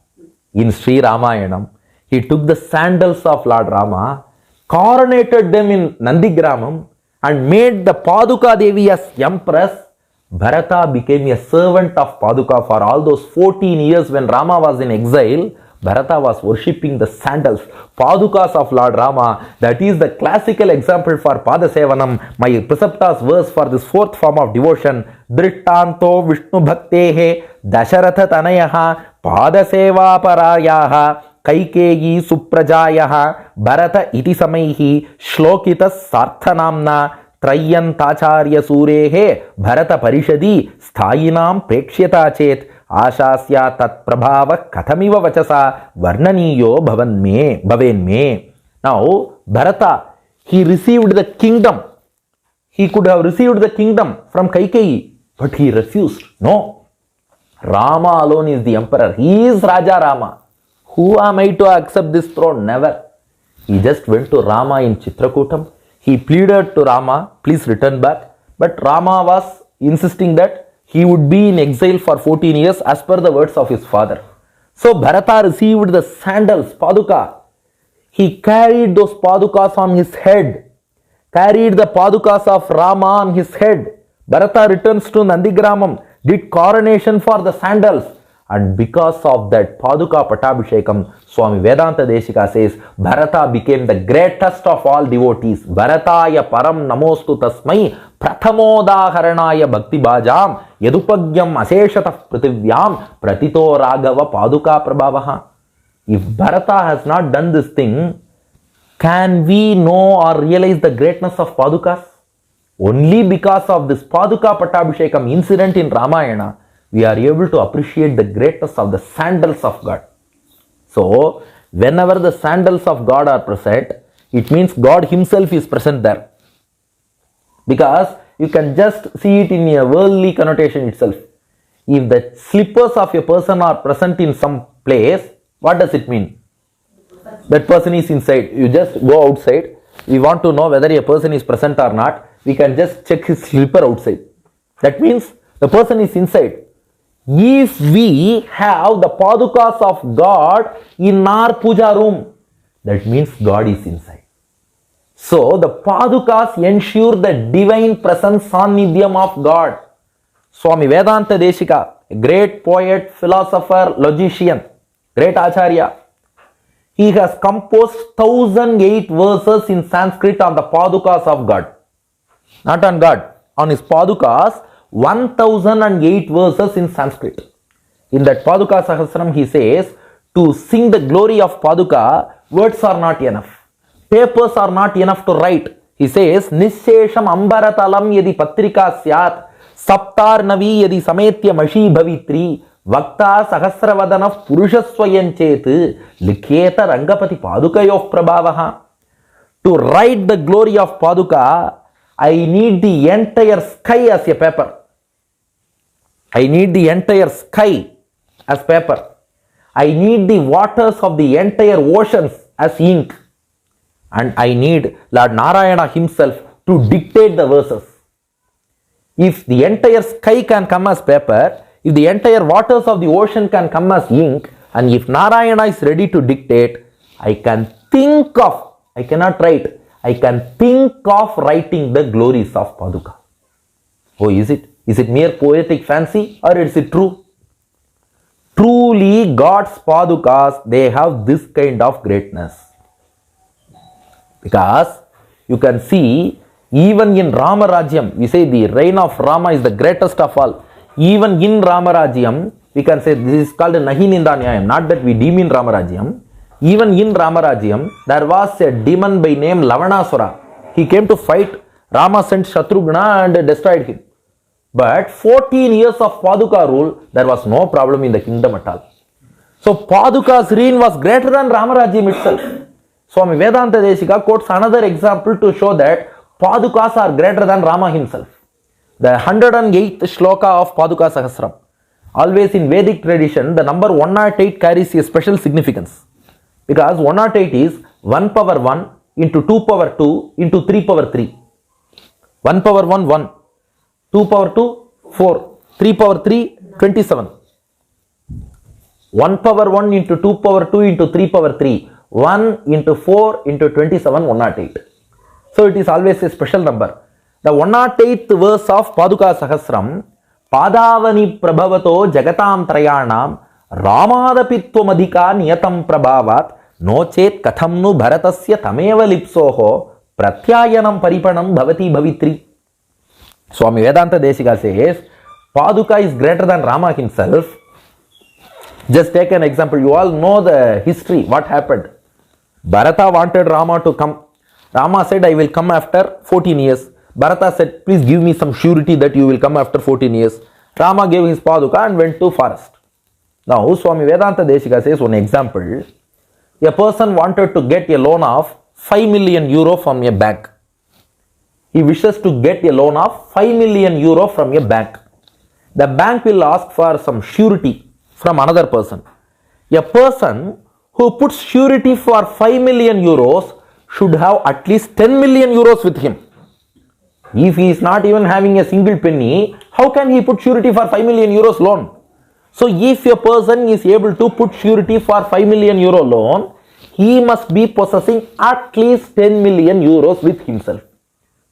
In Sri Ramayanam, he took the sandals of Lord Rama, coronated them in Nandigramam and made the Paduka Devi as empress. Bharata became a servant of Paduka for all those 14 years when Rama was in exile. Bharata was worshipping the sandals, Padukas of Lord Rama. That is the classical example for Paadha sevanam. My preceptor's verse for this fourth form of devotion, Drittanto Vishnu Bhaktehe Dasharatha Tanayaha Paadha Seva Parayaha Kaikeyi Suprajayaha Bharata Iti Samaihi Shlokitas Sarthanamna Trayantacharya Surehe Bharata Parishadi Sthayinam Prekshita Chet Ashasya tat prabhava kathamiva vachasa varnaniyo bhavenme. Now, Bharata, he received the kingdom. He could have received the kingdom from Kaikeyi, but he refused. No. Rama alone is the emperor. He is Raja Rama. Who am I to accept this throne? Never. He just went to Rama in Chitrakutam. He pleaded to Rama, please return back. But Rama was insisting that he would be in exile for 14 years as per the words of his father. So Bharata received the sandals, Paduka. He carried those Padukas on his head. Carried the Padukas of Rama on his head. Bharata returns to Nandigramam, did coronation for the sandals. And because of that Paduka Patabhishekam, Swami Vedanta Deshika says, Bharata became the greatest of all devotees. Bharataya param namostu tasmai prathamodaharanaya bhakti bhajam yadupagyam aseshatah prativyam pratito raghava paduka prabhavaha. If Bharata has not done this thing, can we know or realize the greatness of Padukas? Only because of this Paduka Patabhishekam incident in Ramayana, we are able to appreciate the greatness of the sandals of God. So, whenever the sandals of God are present, it means God himself is present there. Because you can just see it in a worldly connotation itself. If the slippers of a person are present in some place, what does it mean? That person is inside. You just go outside. We want to know whether a person is present or not. We can just check his slipper outside. That means the person is inside. If we have the Padukas of God in our puja room, that means God is inside. So the Padukas ensure the divine presence Sannidhyam of God. Swami Vedanta Deshika, a great poet, philosopher, logician, great Acharya, he has composed 1008 verses in Sanskrit on the Padukas of God. Not on God, on his Padukas, 1008 verses in Sanskrit. In that Paduka Sahasram, he says, to sing the glory of Paduka, words are not enough. Papers are not enough to write. He says, Nishesham ambaratalam yadi patrika syat, saptar navi yadi sametya mashi bhavitri, vakta sahasravadana purushaswayanchet, likheta rangapati Padukayof prabhavaha. To write the glory of Paduka, I need the entire sky as a paper. I need the entire sky as paper. I need the waters of the entire oceans as ink. And I need Lord Narayana himself to dictate the verses. If the entire sky can come as paper, if the entire waters of the ocean can come as ink, and if Narayana is ready to dictate, I can think of, I cannot write, I can think of writing the glories of Paduka. Oh, is it? Is it mere poetic fancy or is it true? Truly, God's Padukas, they have this kind of greatness. Because you can see, even in Rama Rajyam, we say the reign of Rama is the greatest of all. Even in Rama Rajyam, we can say this is called Nahi Nindanyayam, not that we deem in Rama Rajyam. Even in Rama Rajyam, there was a demon by name Lavanasura. He came to fight. Rama sent Shatrughna and destroyed him. But 14 years of Paduka rule, there was no problem in the kingdom at all. So Paduka's reign was greater than Ramarajyam itself. Swami Vedanta Desika quotes another example to show that Padukas are greater than Rama himself. The 108th shloka of Paduka Sahasram. Always in Vedic tradition, the number 108 carries a special significance. Because 108 is 1 power 1 into 2 power 2 into 3 power 3. 1 power 1, 1. 2 power 2, 4. 3 power 3, 27. 1 power 1 into 2 power 2 into 3 power 3. 1 into 4 into 27, 108. So it is always a special number. The 108th verse of Paduka Sahasram, Padavani Prabhavato Jagatam Trayanam Ramadapitvamadhika Niyatam Prabhavat Nochet Kathamnu Bharatasya Tameva Lipsoho Pratyayanam Paripanam Bhavati Bhavitri. Swami Vedanta Desika says, Paduka is greater than Rama himself. Just take an example. You all know the history, what happened. Bharata wanted Rama to come. Rama said, I will come after 14 years. Bharata said, please give me some surety that you will come after 14 years. Rama gave his Paduka and went to forest. Now, Swami Vedanta Desika says one example. A person wanted to get a loan of 5 million euro from a bank. He wishes to get a loan of 5 million euro from a bank. The bank will ask for some surety from another person. A person who puts surety for 5 million euros should have at least 10 million euros with him. If he is not even having a single penny, how can he put surety for 5 million euros loan? So if a person is able to put surety for 5 million euro loan, he must be possessing at least 10 million euros with himself.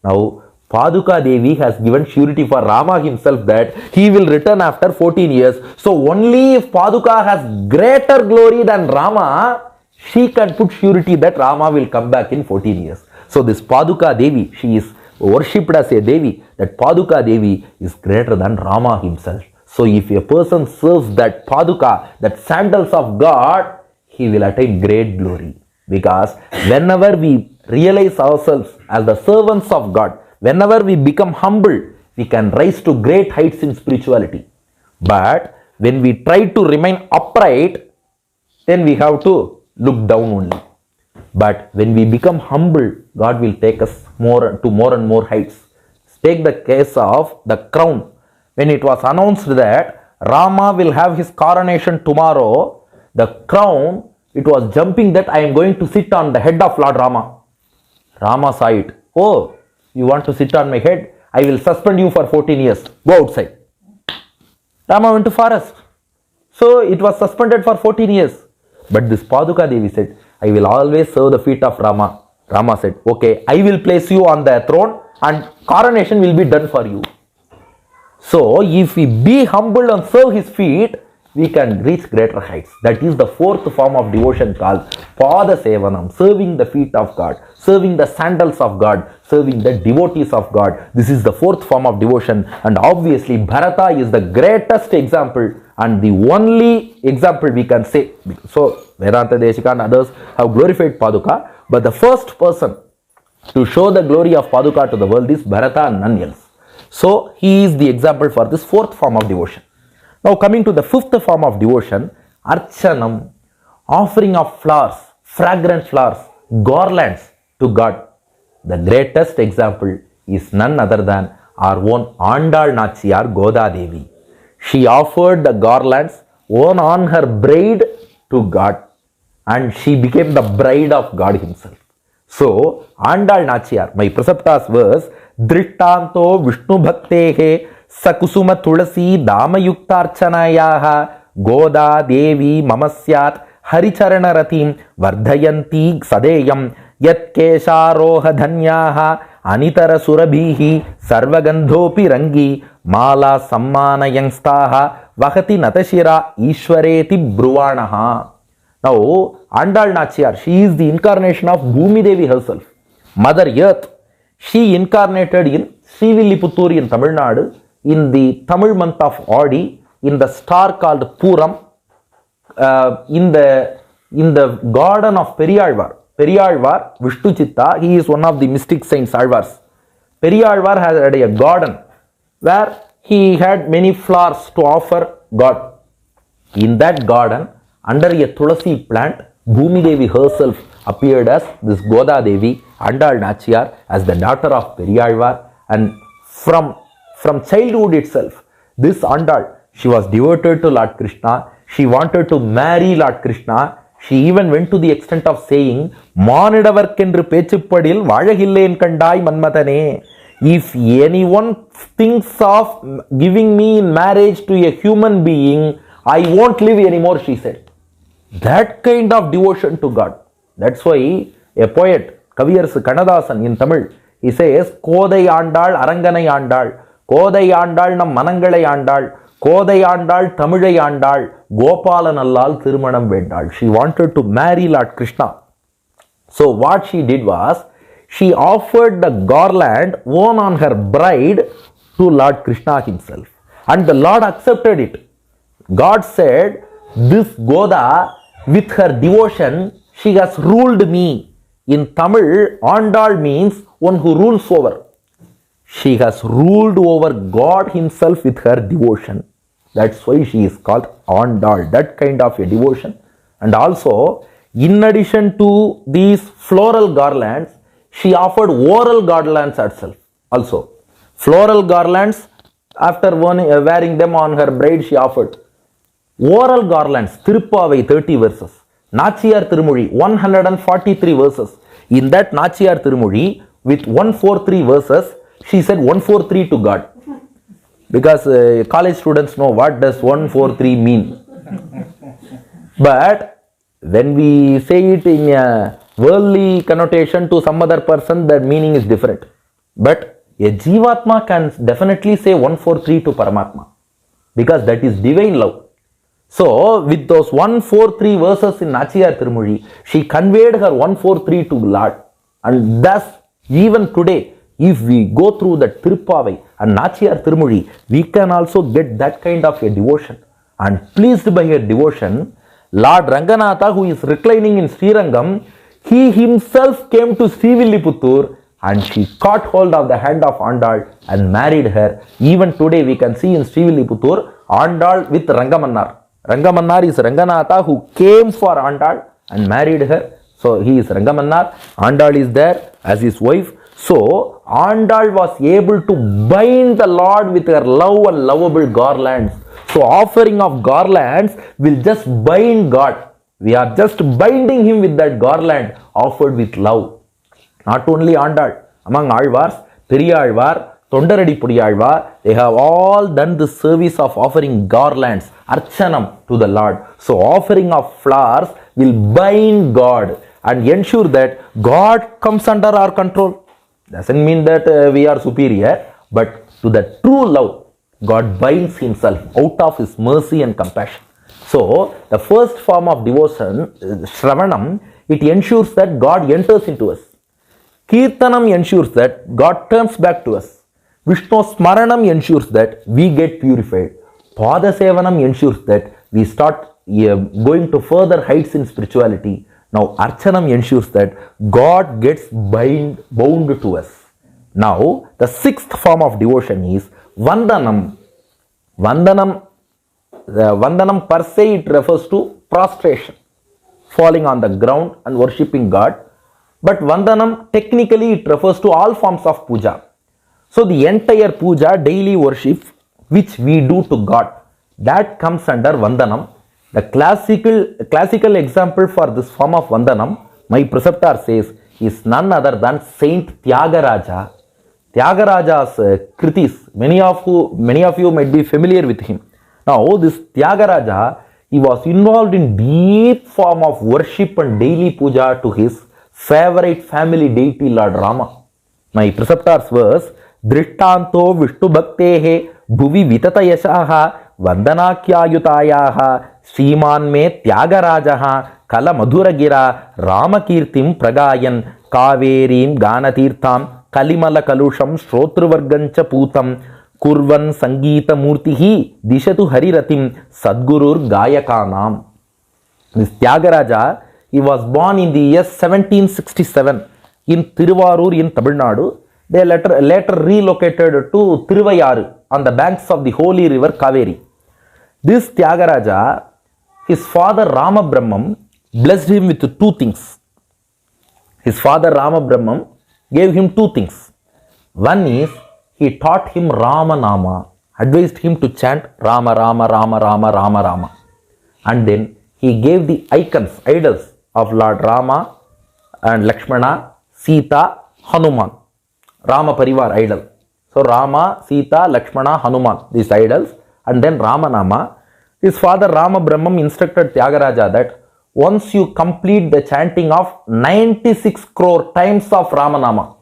Now, Paduka Devi has given surety for Rama himself that he will return after 14 years. So only if Paduka has greater glory than Rama, she can put surety that Rama will come back in 14 years. So this Paduka Devi, she is worshipped as a Devi. That Paduka Devi is greater than Rama himself. So if a person serves that Paduka, that sandals of God, he will attain great glory. Because whenever we realize ourselves as the servants of God, whenever we become humble, we can rise to great heights in spirituality. But when we try to remain upright, then we have to look down only. But when we become humble, God will take us more and more heights. Take the case of the crown. When it was announced that Rama will have his coronation tomorrow, the crown, it was jumping that I am going to sit on the head of Lord Rama. Rama saw it. Oh, you want to sit on my head? I will suspend you for 14 years. Go outside. Rama went to forest. So it was suspended for 14 years. But this Paduka Devi said, I will always serve the feet of Rama. Rama said, okay, I will place you on the throne and coronation will be done for you. So if we be humble and serve his feet, we can reach greater heights. That is the fourth form of devotion called Paadha sevanam, serving the feet of God, serving the sandals of God, serving the devotees of God. This is the fourth form of devotion, and obviously Bharata is the greatest example and the only example we can say. So Vedanta Deshika and others have glorified Paduka, but the first person to show the glory of Paduka to the world is Bharata and none else. So he is the example for this fourth form of devotion. Now coming to the fifth form of devotion, Archanam, offering of flowers, fragrant flowers, garlands to God. The greatest example is none other than our own Andal Nachiyar Goda Devi. She offered the garlands on her bride to God, and she became the bride of God himself. So Andal Nachiyar, my preceptor's verse, Drittanto Vishnu Bhaktehe Sakusuma Tulasi Damayuktarchanayaha Goda Devi Mamasyat Haricharana Ratim Vardhayanti Sadeyam Yat Kesharoha Dhanyaha Anitara Surabhihi Sarvagandhopi Rangi Mala Sammana Yangstaha Vahati Natashira Ishwareti Bruvanaha. Now, Andal Nachiyar, she is the incarnation of Bhumi Devi herself, Mother Earth. She incarnated in Srivilliputturu in Tamil Nadu in the Tamil month of Adi in the star called Puram, in the garden of Periyalvar, Vishnu Chitta. He is one of the mystic saints, Alvars. Periyalvar had a garden where he had many flowers to offer God. In that garden, under a Tulasi plant, Bhumi Devi herself appeared as this Goda Devi, Andal Nachiyar, as the daughter of Periyalvar. And from childhood itself, this Andal, she was devoted to Lord Krishna. She wanted to marry Lord Krishna. She even went to the extent of saying, Maanidavarkendru Pechupadil Vazhagillen Kandai Manmathane. If anyone thinks of giving me in marriage to a human being, I won't live anymore, she said. That kind of devotion to God. That's why a poet, Kaviyarsu Kannadasan in Tamil, he says, Kodai Andal, Aranganai Andal, Kodai Andal, Nam Manangalai Andal, Kodai Andal, Tamilai Andal, Gopalan Allal, Thirumanam Vendal. She wanted to marry Lord Krishna. So what she did was, she offered the garland worn on her bride to Lord Krishna himself. And the Lord accepted it. God said, this Goda, with her devotion, she has ruled me. In Tamil, Andal means one who rules over. She has ruled over God himself with her devotion. That's why she is called Andal, that kind of a devotion. And also, in addition to these floral garlands, she offered oral garlands herself also. Floral garlands, after wearing them on her bride, she offered. Oral garlands, Tirupavai 30 verses. Nachiyar Tirumozhi 143 verses. In that Nachiyar Tirumozhi, with 143 verses, she said 143 to God. Because college students know what does 143 mean. But when we say it in a worldly connotation to some other person, the meaning is different. But a Jivatma can definitely say 143 to Paramatma, because that is divine love. So, with those 143 verses in Nachiyar Tirumozhi, she conveyed her 143 to Lord. And thus, even today, if we go through the Tirupavai and Nachiyar Tirumozhi, we can also get that kind of a devotion. And pleased by her devotion, Lord Ranganatha, who is reclining in Srirangam, he himself came to Srivilliputturu and she caught hold of the hand of Andal and married her. Even today, we can see in Srivilliputturu, Andal with Rangamannar. Rangamannar is Ranganatha who came for Andal and married her. So he is Rangamannar. Andal is there as his wife. So Andal was able to bind the Lord with her love and lovable garlands. So offering of garlands will just bind God. We are just binding him with that garland offered with love. Not only Andal, among Alvars, Periyalvar, Tondaradi Pudiyalvar, they have all done the service of offering garlands, Archanam to the Lord. So offering of flowers will bind God and ensure that God comes under our control. Doesn't mean that we are superior, but to the true love, God binds himself out of his mercy and compassion. So, the first form of devotion, Shravanam, it ensures that God enters into us. Keerthanam ensures that God turns back to us. Vishnu Smaranam ensures that we get purified. Paadha sevanam ensures that we start going to further heights in spirituality. Now, Archanam ensures that God gets bound to us. Now, the sixth form of devotion is Vandanam. Vandanam per se, it refers to prostration, falling on the ground and worshipping God. But Vandanam, technically, it refers to all forms of puja. So, the entire puja, daily worship, which we do to God, that comes under Vandanam. The classical example for this form of Vandanam, my preceptor says, is none other than Saint Tyagaraja. Tyagaraja's kritis, many of you might be familiar with him. Now, this Tyagaraja, he was involved in deep form of worship and daily puja to his favorite family deity Lord Rama. My preceptor's verse, Drishtanto Vishnu Bhaktehe Bhuvi Vitata Yashaha Vandanakyayutayaha Sriman Me Tyagarajaha Kala Madhuragira Ramakirtim Pragayan Kaverim Ganatirtham Kalimala Kalusham Shrotruvargancha Putam Kurvan Sangeeta Murtihi Dishatu Hariratim Sadgurur Gayakanam. This Tyagaraja, he was born in the year 1767 in Thiruvarur in Tamil Nadu. They later relocated to Thiruvayaru on the banks of the holy river Kaveri. This Tyagaraja, his father Rama Brahmam blessed him with two things. His father Rama Brahmam gave him two things. One is, he taught him Rama Nama, advised him to chant Rama Rama Rama Rama Rama Rama. And then he gave the idols of Lord Rama and Lakshmana, Sita, Hanuman. Rama Parivar idol. So Rama, Sita, Lakshmana, Hanuman, these idols. And then Rama Nama. His father Rama Brahmam instructed Tyagaraja that once you complete the chanting of 96 crore times of Rama Nama,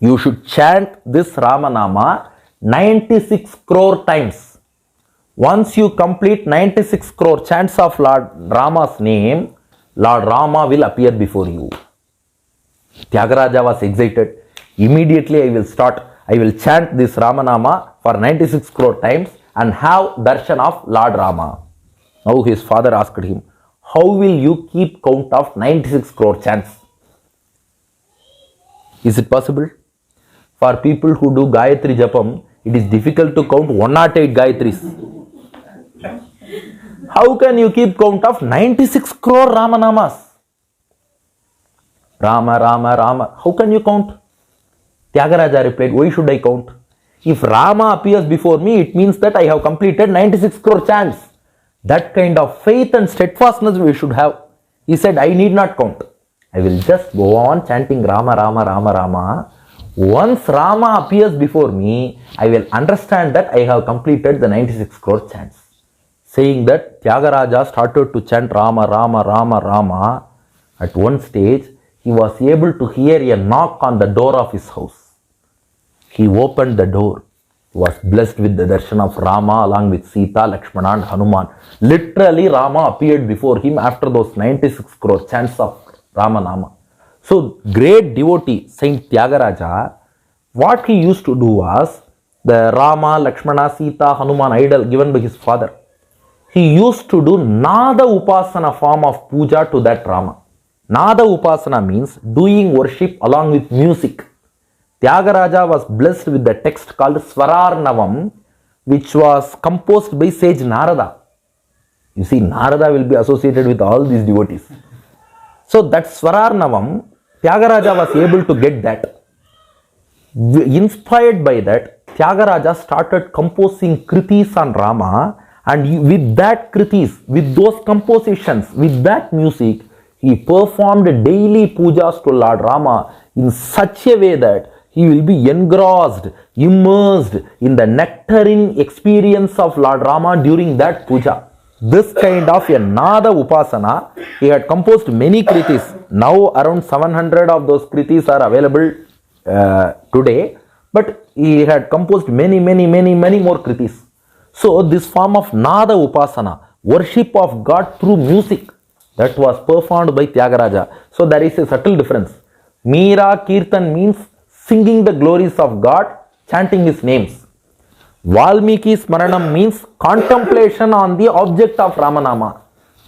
you should chant this Rama Nama 96 crore times. Once you complete 96 crore chants of Lord Rama's name, Lord Rama will appear before you. Tyagaraja was excited. Immediately I will chant this Rama Nama for 96 crore times and have darshan of Lord Rama. Now his father asked him, how will you keep count of 96 crore chants? Is it possible? For people who do Gayatri Japam, it is difficult to count 108 Gayatris. How can you keep count of 96 crore Rama Namas? Rama, Rama, Rama. How can you count? Tyagaraja replied, why should I count? If Rama appears before me, it means that I have completed 96 crore chants. That kind of faith and steadfastness we should have. He said, I need not count. I will just go on chanting Rama, Rama, Rama, Rama. Once Rama appears before me, I will understand that I have completed the 96 crore chants. Saying that, Tyagaraja started to chant Rama, Rama, Rama, Rama. At one stage, he was able to hear a knock on the door of his house. He opened the door. He was blessed with the darshan of Rama along with Sita, Lakshmana and Hanuman. Literally, Rama appeared before him after those 96 crore chants of Rama Nama. So, great devotee, Saint Tyagaraja, what he used to do was, the Rama, Lakshmana, Sita, Hanuman idol given by his father, he used to do Nada Upasana form of puja to that Rama. Nada Upasana means doing worship along with music. Tyagaraja was blessed with the text called Swararnavam, which was composed by sage Narada. You see, Narada will be associated with all these devotees. So that Swararnavam, Tyagaraja was able to get that. Inspired by that, Tyagaraja started composing kritis on Rama, and with that kritis, with those compositions, with that music, he performed daily pujas to Lord Rama in such a way that he will be engrossed, immersed in the nectarine experience of Lord Rama during that puja. This kind of a Nada Upasana, he had composed many kritis. Now around 700 of those kritis are available today, but he had composed many more kritis. So this form of Nada Upasana, Worship of God through music, that was performed by Tyagaraja. So there is a subtle difference. Meera Keerthan means singing the glories of God, chanting his names. Valmiki Smaranam means contemplation on the object of Ramanama.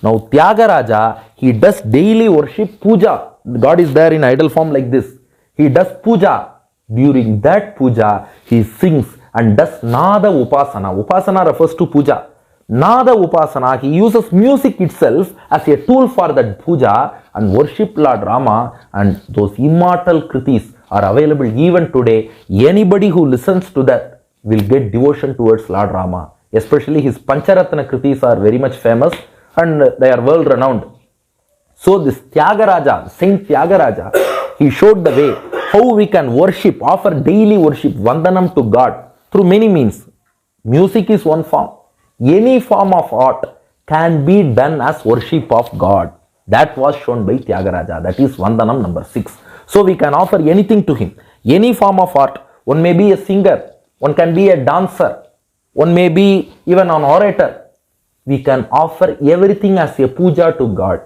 Now Tyagaraja, he does daily worship, puja. God is there in idol form like this. He does puja. During that puja, he sings and does Nada Upasana. Upasana refers to puja. Nada Upasana, he uses music itself as a tool for that puja and worship Lord Rama, and those immortal kritis are available even today. Anybody who listens to that will get devotion towards Lord Rama. Especially his Pancharatna kritis are very much famous and they are world renowned. So this Tyagaraja, Saint Tyagaraja, he showed the way how we can worship, offer daily worship, Vandanam to God through many means. Music is one form. Any form of art can be done as worship of God. That was shown by Tyagaraja. That is Vandanam number 6. So we can offer anything to him. Any form of art. One may be a singer. One can be a dancer. One may be even an orator. We can offer everything as a puja to God.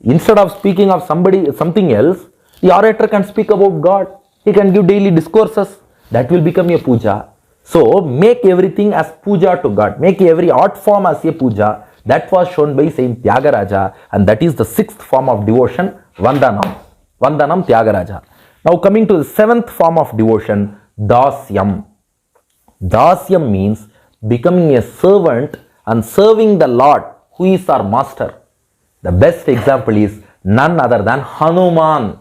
Instead of speaking of something else, the orator can speak about God. He can give daily discourses. That will become a puja. So make everything as puja to God. Make every art form as a puja. That was shown by Saint Tyagaraja, and that is the 6th form of devotion, Vandanam. Vandanam Tyagaraja. Now coming to the 7th form of devotion, Daasyam. Daasyam means becoming a servant and serving the Lord who is our master. The best example is none other than Hanuman.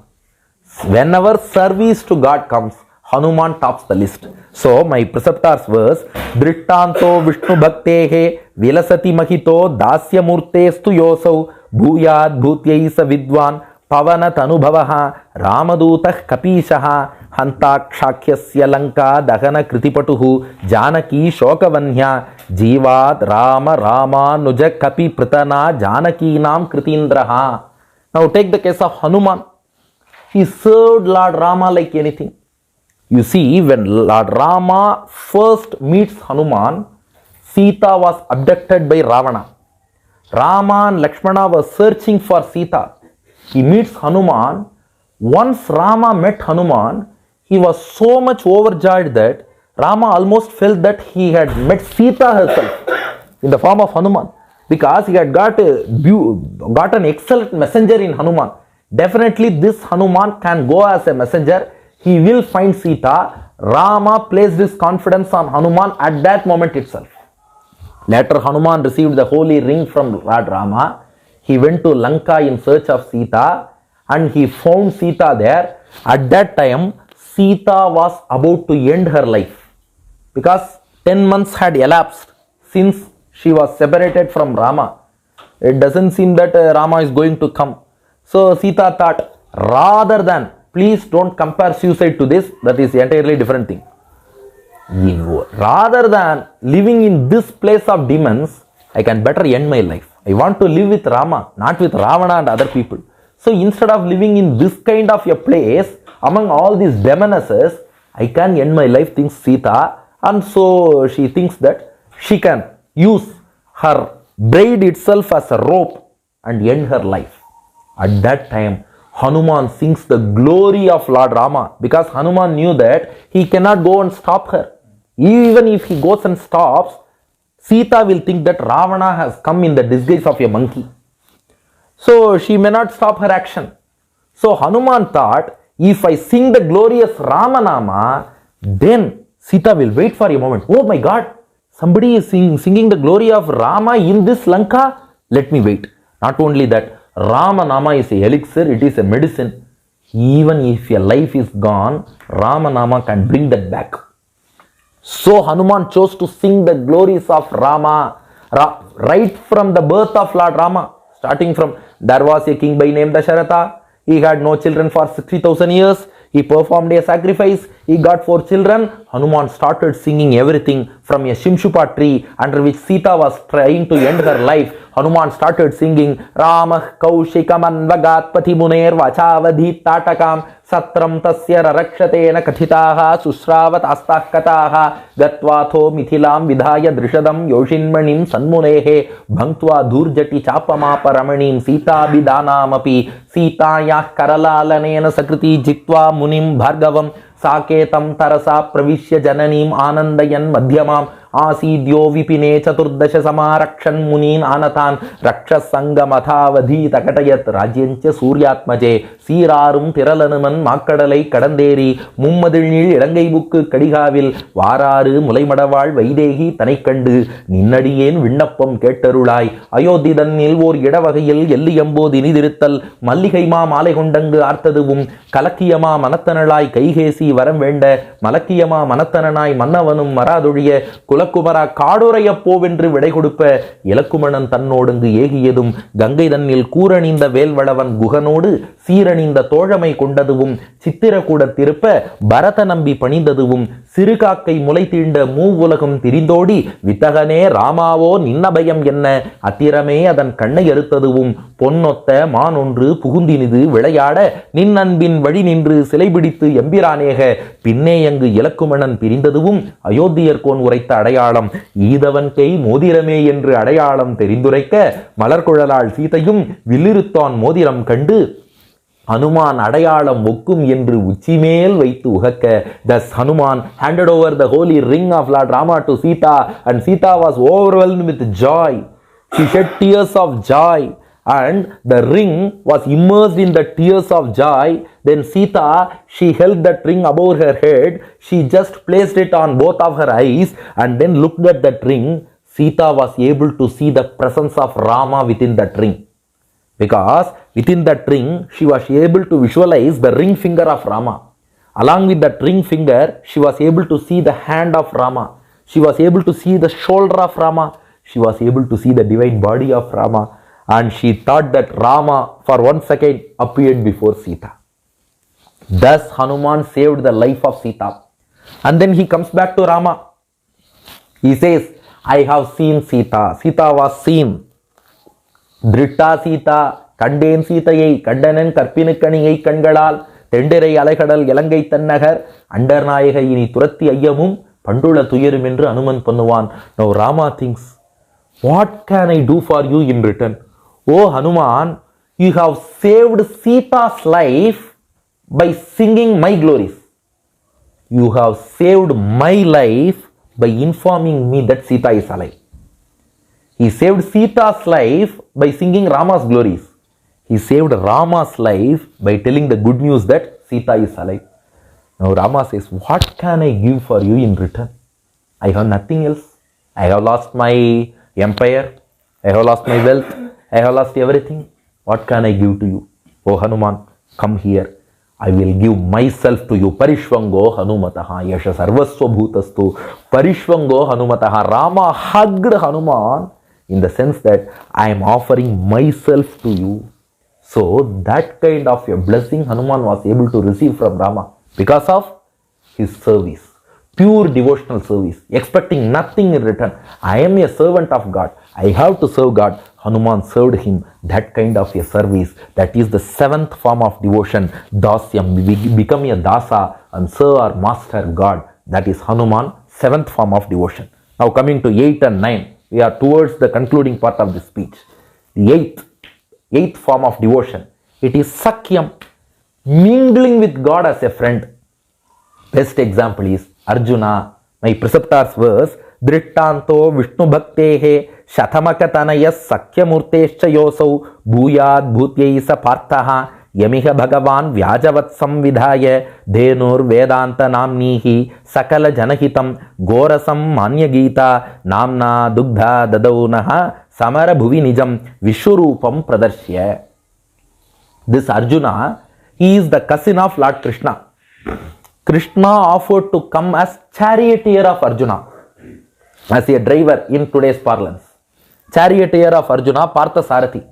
Whenever service to God comes, Hanuman tops the list. So my preceptor's verse, Drittanto Vishnu Bhaktehe Vilasati Mahito Dasya Murtestu Yosau Bhuyad Bhutyaisa Vidwan Pavanat Anubhavaha Ramadutah Kapishaha Hantakshakhyasya Lanka Dahana Kritipatuhu Janaki Shokavanya Jivat Rama Rama Nuja Kapi Pritana Janaki Nam Kritindraha. Now take the case of Hanuman. He served Lord Rama like anything. You see, when Lord Rama first meets Hanuman, Sita was abducted by Ravana. Rama and Lakshmana were searching for Sita. He meets Hanuman. Once Rama met Hanuman, he was so much overjoyed that Rama almost felt that he had met Sita herself in the form of Hanuman, because he had got an excellent messenger in Hanuman. Definitely this Hanuman can go as a messenger. He will find Sita. Rama placed his confidence on Hanuman at that moment itself. Later Hanuman received the holy ring from Lord Rama. He went to Lanka in search of Sita and he found Sita there. At that time, Sita was about to end her life because 10 months had elapsed since she was separated from Rama. It doesn't seem that Rama is going to come. So Sita thought, rather than, please don't compare suicide to this, that is entirely different thing. Rather than living in this place of demons, I can better end my life. I want to live with Rama, not with Ravana and other people. So instead of living in this kind of a place among all these demonesses, I can end my life, thinks Sita. And so she thinks that she can use her braid itself as a rope and end her life. At that time, Hanuman sings the glory of Lord Rama, because Hanuman knew that he cannot go and stop her. Even if he goes and stops, Sita will think that Ravana has come in the disguise of a monkey. So she may not stop her action. So Hanuman thought, if I sing the glorious Ramanama, then Sita will wait for a moment. Oh my God, somebody is singing the glory of Rama in this Lanka. Let me wait. Not only that, Ramanama is a elixir, it is a medicine. Even if your life is gone, Ramanama can bring that back. So Hanuman chose to sing the glories of Rama right from the birth of Lord Rama. Starting from, there was a king by name Dasharatha. He had no children for 60,000 years. He performed a sacrifice. he got 4 children. Hanuman started singing everything from a Shimshupa tree under which Sita was trying to end her life. Hanuman started singing Ramah Kaushikaman Vagat Patimuner Vachavadhi Tatakam Satram Tasya Rakshatena Kathitaha Susravat Astakataha Gatvatho Mithilam Vidhaya Drishadam Yoshinmanim Sanmunehe Bhangtva Durjati Chapama Paramanim Sita Bidanamapi Sitayah Karalalanena Sakriti Jitva Munim Bhargavam Saketam Tarasa Pravishya Jananim Anandayan Madhyamam Asidyo Vipine Chaturdasha Samarakshan Munin Anatan Rakshasangamathavadhi Takatayat Rajyancha Suryatmaje Sirarum Tiralanuman Makadalai Kadanderi Mummadil Ilangai Book Kadigavil Vararu Mulaimadawal Vaidehi Tanikandu Ninadiyen Vindapam Ketarulai Ayodidan Nilvor Yedavahil Yelliambo Dinidirittal Malikaima Malekundang Artaduvum Kalakiyama Manatanalai Kaihesi Varam Venda Malakiyama Manatananai Manavanum Maraduria குமரா காடுரைய போவென்று விடை கொடுப்ப இலக்குமணன் தன்னோடுங்கு ஏகியதும் கங்கை தன்னில் கூரணிந்த வேல்வளவன் குகனோடு சீரணிந்த தோழமை கொண்டதுவும் சித்திரக்கூட திருப்ப பரத நம்பி பணிந்ததுவும் சிறுகாக்கை முளை தீண்ட மூவுலகம் திரிந்தோடி வித்தகனே ராமாவோ நின்னபயம் என்ன அத்திரமே அதன் கண்ணை அறுத்ததுவும் பொன்னொத்த மானொன்று புகுந்தினிது விளையாட நின் அன்பின் வழி நின்று சிலை பிடித்து எம்பிரானேக பின்னே அங்கு இலக்குமணன் பிரிந்ததுவும் அயோத்தியர்கோன் உரைத்த அடையாளம் ஈதவன் கை மோதிரமே என்று அடையாளம் தெரிந்துரைக்க மலர்குழலாள் சீதையும் வில்லிருத்தான் மோதிரம் கண்டு Hanuman அடையாளம் ஒக்கும் என்று உச்சிமேல் வைத்து உகக்க. Thus Hanuman handed over the holy ring of Lord Rama to Sita, and Sita was overwhelmed with joy. She shed tears of joy, and the ring was immersed in the tears of joy. Then Sita, she held that ring above her head. She just placed it on both of her eyes and then looked at that ring. Sita was able to see the presence of Rama within that ring. Because within that ring, she was able to visualize the ring finger of Rama. Along with that ring finger, she was able to see the hand of Rama. She was able to see the shoulder of Rama. She was able to see the divine body of Rama. And she thought that Rama for 1 second appeared before Sita. Thus Hanuman saved the life of Sita. And then he comes back to Rama. He says, I have seen Sita. Sita was seen. Dritta Sita, கண்டேன் சீதையை கண்டனன் கற்பினுக்கணியை கண்களால் தெண்டிரை அலைகடல் இலங்கை தன்னகர் அண்டர்நாயகை இனி துரத்தி ஐயமும் பண்டுள துயரும் என்று அனுமன் பண்ணுவான். Now Rama thinks, what can I do for you in return? Oh Hanuman, you have saved Sita's life by singing my glories. You have saved my life by informing me that Sita is alive. He saved Sita's life by singing Rama's glories. He saved Rama's life by telling the good news that Sita is alive. Now Rama says, what can I give for you in return? I have nothing else. I have lost my empire. I have lost my wealth. I have lost everything. What can I give to you? Oh Hanuman, come here. I will give myself to you. Parishvango Hanumataha Yasha Sarvasva Bhutastu. Parishvango Hanumataha. Rama hugged Hanuman in the sense that I am offering myself to you. So that kind of a blessing Hanuman was able to receive from Rama because of his service, pure devotional service, expecting nothing in return. I am a servant of God. I have to serve God. Hanuman served him. That kind of a service, that is the 7th form of devotion. Daasyam, we become a dasa and serve our master God. That is Hanuman, 7th form of devotion. Now coming to 8 and 9. We are towards the concluding part of this speech. The eighth form of devotion. It is Sakhyam, mingling with God as a friend. Best example is Arjuna. My preceptor's verse, Drittanto Vishnu Bhaktehe Shathamakatanaya's Sakhyamurtescha Yosau Bhuyad Bhutyesa Parthaha Yamiha Bhagavan Vyajavatsam Vidhaya Dhenur Vedanta Namnihi Sakala Janahitam Gorasam Manya Gita Namna Dugdha Dadaunaha Samara Bhuvi Nijam Vishurupam Pradarshya. This Arjuna, he is the cousin of Lord Krishna. Krishna offered to come as charioteer of Arjuna, as a driver in today's parlance. Charioteer of Arjuna, Partha Sarathi.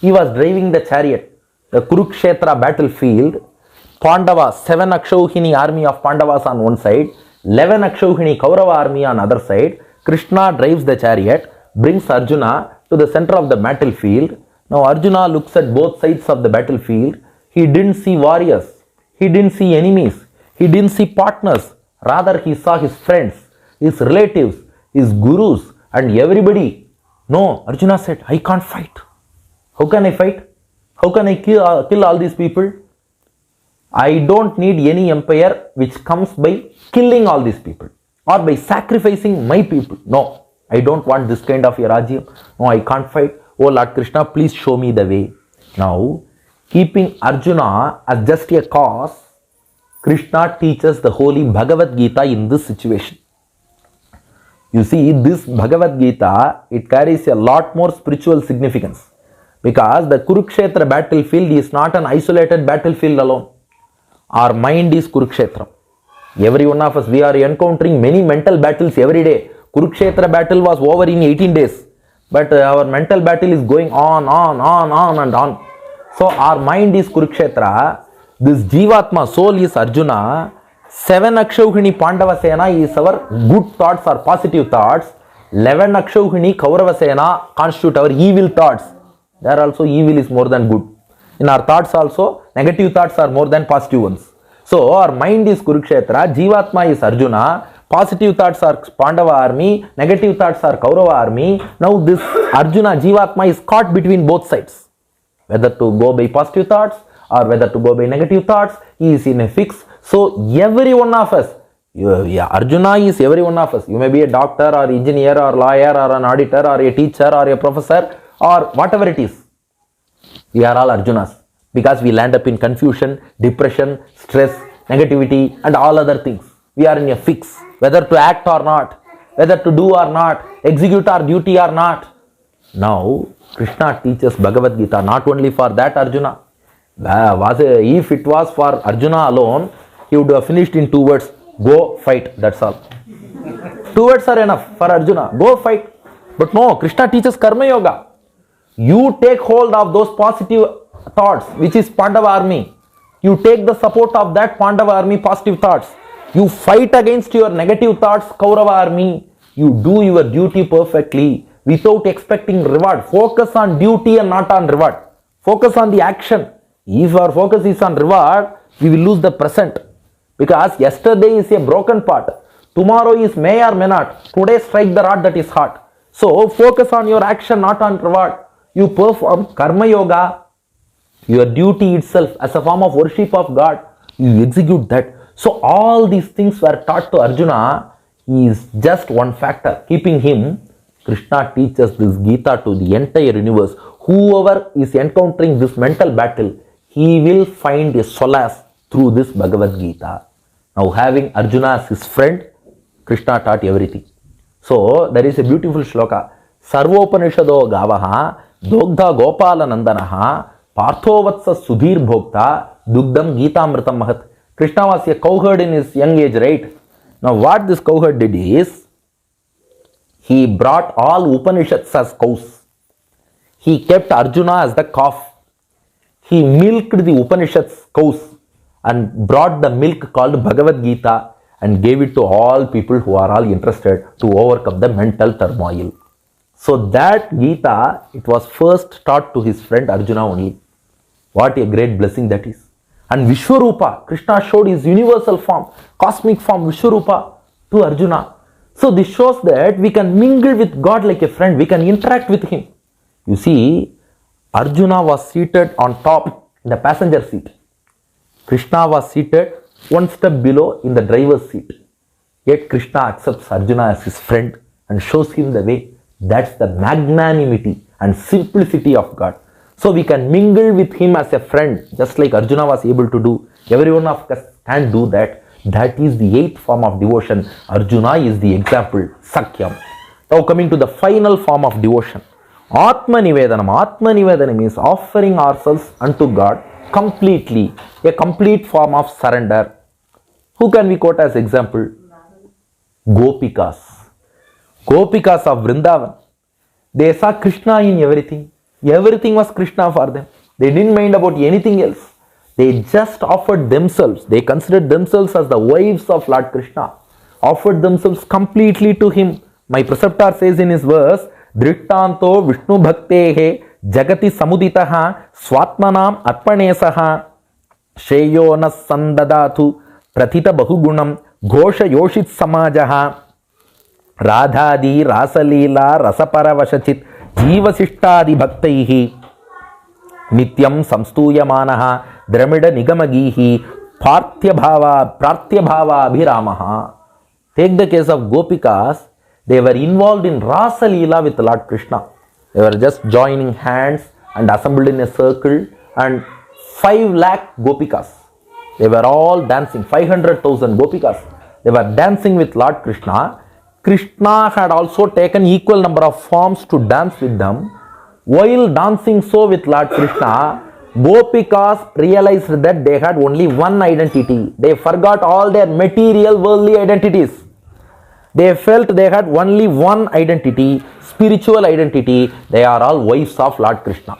He was driving the chariot. The Kurukshetra battlefield, Pandava, 7 Akshauhini army of Pandavas on one side, 11 Akshauhini Kaurava army on other side. Krishna drives the chariot, brings Arjuna to the center of the battlefield. Now Arjuna looks at both sides of the battlefield. He didn't see warriors. He didn't see enemies. He didn't see partners. Rather, he saw his friends, his relatives, his gurus, and everybody. No, Arjuna said, I can't fight. How can I fight? How can I kill all these people? I don't need any empire which comes by killing all these people or by sacrificing my people. No, I don't want this kind of Rajyam. No, I can't fight. Oh Lord Krishna, please show me the way. Now, keeping Arjuna as just a cause, Krishna teaches the holy Bhagavad Gita in this situation. You see, this Bhagavad Gita, it carries a lot more spiritual significance because the Kurukshetra battlefield is not an isolated battlefield alone. Our mind is Kurukshetra. Every one of us, we are encountering many mental battles every day. Kurukshetra battle was over in 18 days. But our mental battle is going on and on. So our mind is Kurukshetra. This Jivatma, soul is Arjuna. 7 Akshauhini Pandava Sena is our good thoughts or positive thoughts. 11 Akshauhini Kaurava Sena constitute our evil thoughts. There also evil is more than good. In our thoughts also, negative thoughts are more than positive ones. So our mind is Kurukshetra, Jivatma is Arjuna, positive thoughts are Pandava army, negative thoughts are Kaurava army. Now this Arjuna, Jivatma is caught between both sides. Whether to go by positive thoughts or whether to go by negative thoughts, he is in a fix. So every one of us, Arjuna is every one of us. You may be a doctor or engineer or lawyer or an auditor or a teacher or a professor or whatever it is. We are all Arjunas because we land up in confusion, depression, stress, negativity and all other things. We are in a fix, whether to act or not, whether to do or not, execute our duty or not. Now, Krishna teaches Bhagavad Gita not only for that Arjuna. If it was for Arjuna alone, he would have finished in 2 words, go fight, that's all. 2 words are enough for Arjuna, go fight. But no, Krishna teaches Karma Yoga. You take hold of those positive thoughts, which is Pandava army. You take the support of that Pandava army positive thoughts. You fight against your negative thoughts, Kaurava army. You do your duty perfectly without expecting reward. Focus on duty and not on reward. Focus on the action. If our focus is on reward, we will lose the present. Because yesterday is a broken part. Tomorrow is may or may not. Today strike the rod that is hot. So focus on your action, not on reward. You perform Karma Yoga, your duty itself as a form of worship of God. You execute that. So all these things were taught to Arjuna. He is just one factor. Keeping him, Krishna teaches this Gita to the entire universe. Whoever is encountering this mental battle, he will find a solace through this Bhagavad Gita. Now having Arjuna as his friend, Krishna taught everything. So there is a beautiful shloka. Sarvopanishado gavaha dogdha gopala nandanaha parthovatsa sudhir bhokta dugdam gitamritam mahat. Krishna was a cowherd in his young age, right? Now what this cowherd did is, he brought all Upanishads as cows. He kept Arjuna as the calf. He milked the Upanishads cows and brought the milk called Bhagavad Gita and gave it to all people who are all interested to overcome the mental turmoil. So that Gita, it was first taught to his friend Arjuna only. What a great blessing that is. And Vishwarupa, Krishna showed his universal form, cosmic form Vishwarupa to Arjuna. So this shows that we can mingle with God like a friend, we can interact with him. You see, Arjuna was seated on top in the passenger seat. Krishna was seated one step below in the driver's seat. Yet Krishna accepts Arjuna as his friend and shows him the way. That's the magnanimity and simplicity of God. So we can mingle with him as a friend, just like Arjuna was able to do. Every one of us can do that. That is the 8th form of devotion. Arjuna is the example, Sakhyam. Now coming to the final form of devotion, Atma nivedanam. Atma nivedanam is offering ourselves unto God completely, a complete form of surrender. Who can we quote as example? Gopikas. Gopikas of Vrindavan. They saw Krishna in everything. Everything was Krishna for them. They didn't mind about anything else. They just offered themselves. They considered themselves as the wives of Lord Krishna. Offered themselves completely to him. My preceptor says in his verse, Drittanto Vishnu Bhaktehe Jagati Samuditaha Swatmanam Arpanesaha Sheyo Sandadatu Prathita Bahugunam Ghosha Yoshit Samajaha Radhadi Rasalila Rasapara Vashachit Jivasishtadi Bhaktaihi Nityam Samstuyamanaha Dramida Nigamagihi Pratyabhava Abhiramaha. Take the case of Gopikas. They were involved in Rasa Leela with Lord Krishna. They were just joining hands and assembled in a circle, and 5 lakh Gopikas. They were all dancing, 500,000 Gopikas. They were dancing with Lord Krishna. Krishna had also taken equal number of forms to dance with them. While dancing so with Lord Krishna, Gopikas realized that they had only one identity. They forgot all their material worldly identities. They felt they had only one identity, spiritual identity. They are all wives of Lord Krishna.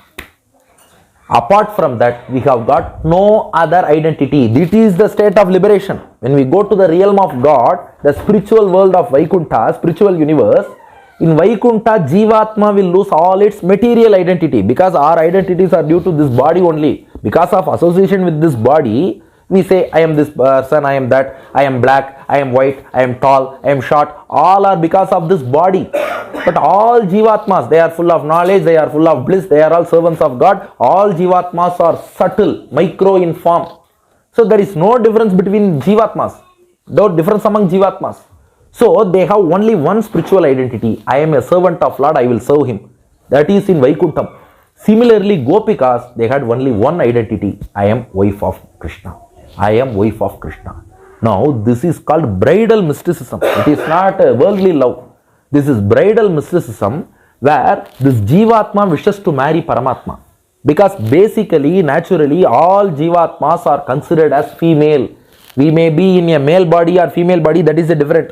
Apart from that, we have got no other identity. This is the state of liberation. When we go to the realm of God, the spiritual world of Vaikuntha, spiritual universe, in Vaikuntha, Jivatma will lose all its material identity, because our identities are due to this body only. Because of association with this body, we say, I am this person, I am that, I am black, I am white, I am tall, I am short. All are because of this body. But all Jivatmas, they are full of knowledge, they are full of bliss, they are all servants of God. All Jivatmas are subtle, micro in form. So there is no difference between Jivatmas, no difference among Jivatmas. So they have only one spiritual identity. I am a servant of Lord, I will serve him. That is in Vaikuntham. Similarly, Gopikas, they had only one identity. I am wife of Krishna. I am wife of Krishna. Now, this is called bridal mysticism. It is not a worldly love. This is bridal mysticism, where this Jivatma wishes to marry Paramatma. Because basically, naturally, all Jivatmas are considered as female. We may be in a male body or female body, that is a different.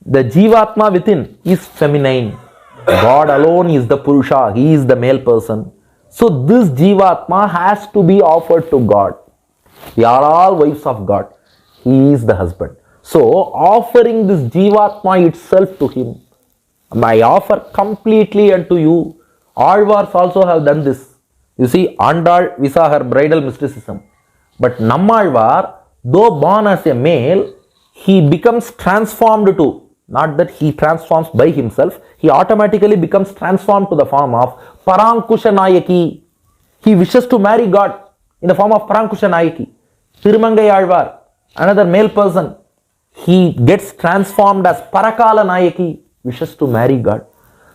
The Jivatma within is feminine. God alone is the Purusha. He is the male person. So this Jivatma has to be offered to God. We are all wives of God. He is the husband. So offering this Jivatma itself to him, I offer completely unto you. Alvars also have done this. You see, Andal, we saw her bridal mysticism. But Nammalvar, though born as a male, he becomes transformed to, not that he transforms by himself, he automatically becomes transformed to the form of Parankusha Nayaki. He wishes to marry God in the form of Parankusha Nayaki. Tirumangai Alvar, another male person, he gets transformed as Parakala Nayaki, wishes to marry God.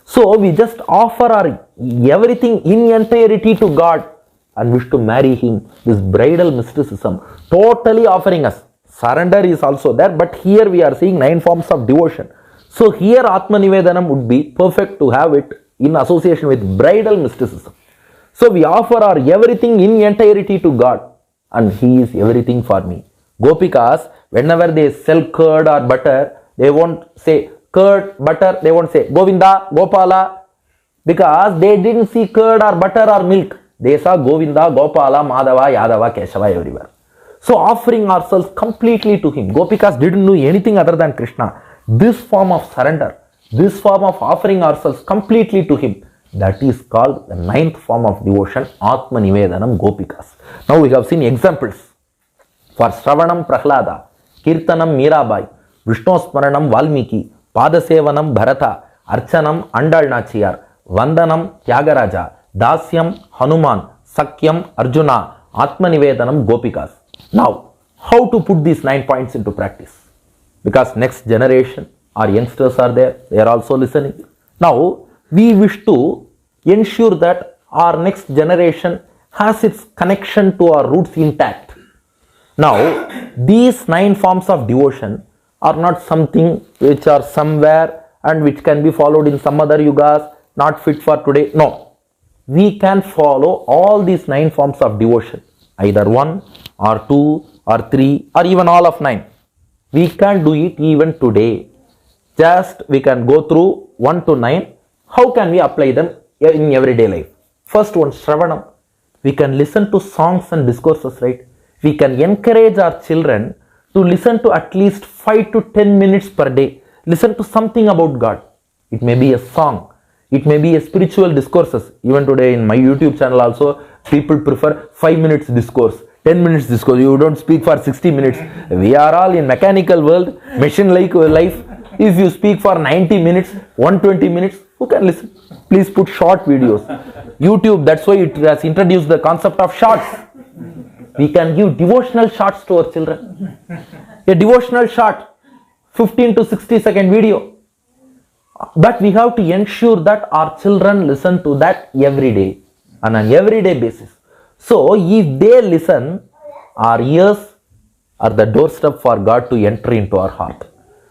So we just offer our everything in entirety to God and wish to marry him. This bridal mysticism, totally offering us. Surrender is also there, but here we are seeing 9 forms of devotion. So here Atma nivedanam would be perfect to have it in association with bridal mysticism. So we offer our everything in entirety to God, and he is everything for me. Gopikas, whenever they sell curd or butter, they won't say curd, butter, they won't say Govinda, Gopala, because they didn't see curd or butter or milk. They saw Govinda, Gopala, Madhava, Yadava, Keshava everywhere. So offering ourselves completely to him. Gopikas didn't do anything other than Krishna. This form of surrender, this form of offering ourselves completely to him, that is called the 9th form of devotion, Atma nivedanam Gopikas. Now we have seen examples for Shravanam Prahlada, Keerthanam Meerabai, Vishnu Smaranam Valmiki, Paadha sevanam Bharata, Archanam Andal Nachiyar, Vandanam Tyagaraja, Daasyam Hanuman, Sakhyam Arjuna, Atma nivedanam Gopikas. Now, how to put these 9 points into practice? Because next generation, our youngsters are there, they are also listening. Now, we wish to ensure that our next generation has its connection to our roots intact. Now, these 9 forms of devotion are not something which are somewhere and which can be followed in some other yugas, not fit for today. No, we can follow all these 9 forms of devotion, either 1 or 2 or 3 or even all of 9. We can do it even today. Just we can go through 1 to 9. How can we apply them in everyday life? First one, Shravanam. We can listen to songs and discourses, right? We can encourage our children to listen to at least 5 to 10 minutes per day. Listen to something about God. It may be a song. It may be a spiritual discourses. Even today in my YouTube channel also, people prefer 5 minutes discourse, 10 minutes discourse. You don't speak for 60 minutes. We are all in mechanical world, machine-like life. If you speak for 90 minutes, 120 minutes, who can listen? Please put short videos. YouTube, that's why it has introduced the concept of shorts. We can give devotional shorts to our children. A devotional short, 15 to 60-second video. But we have to ensure that our children listen to that every day, on an everyday basis. So, if they listen, our ears are the doorstep for God to enter into our heart.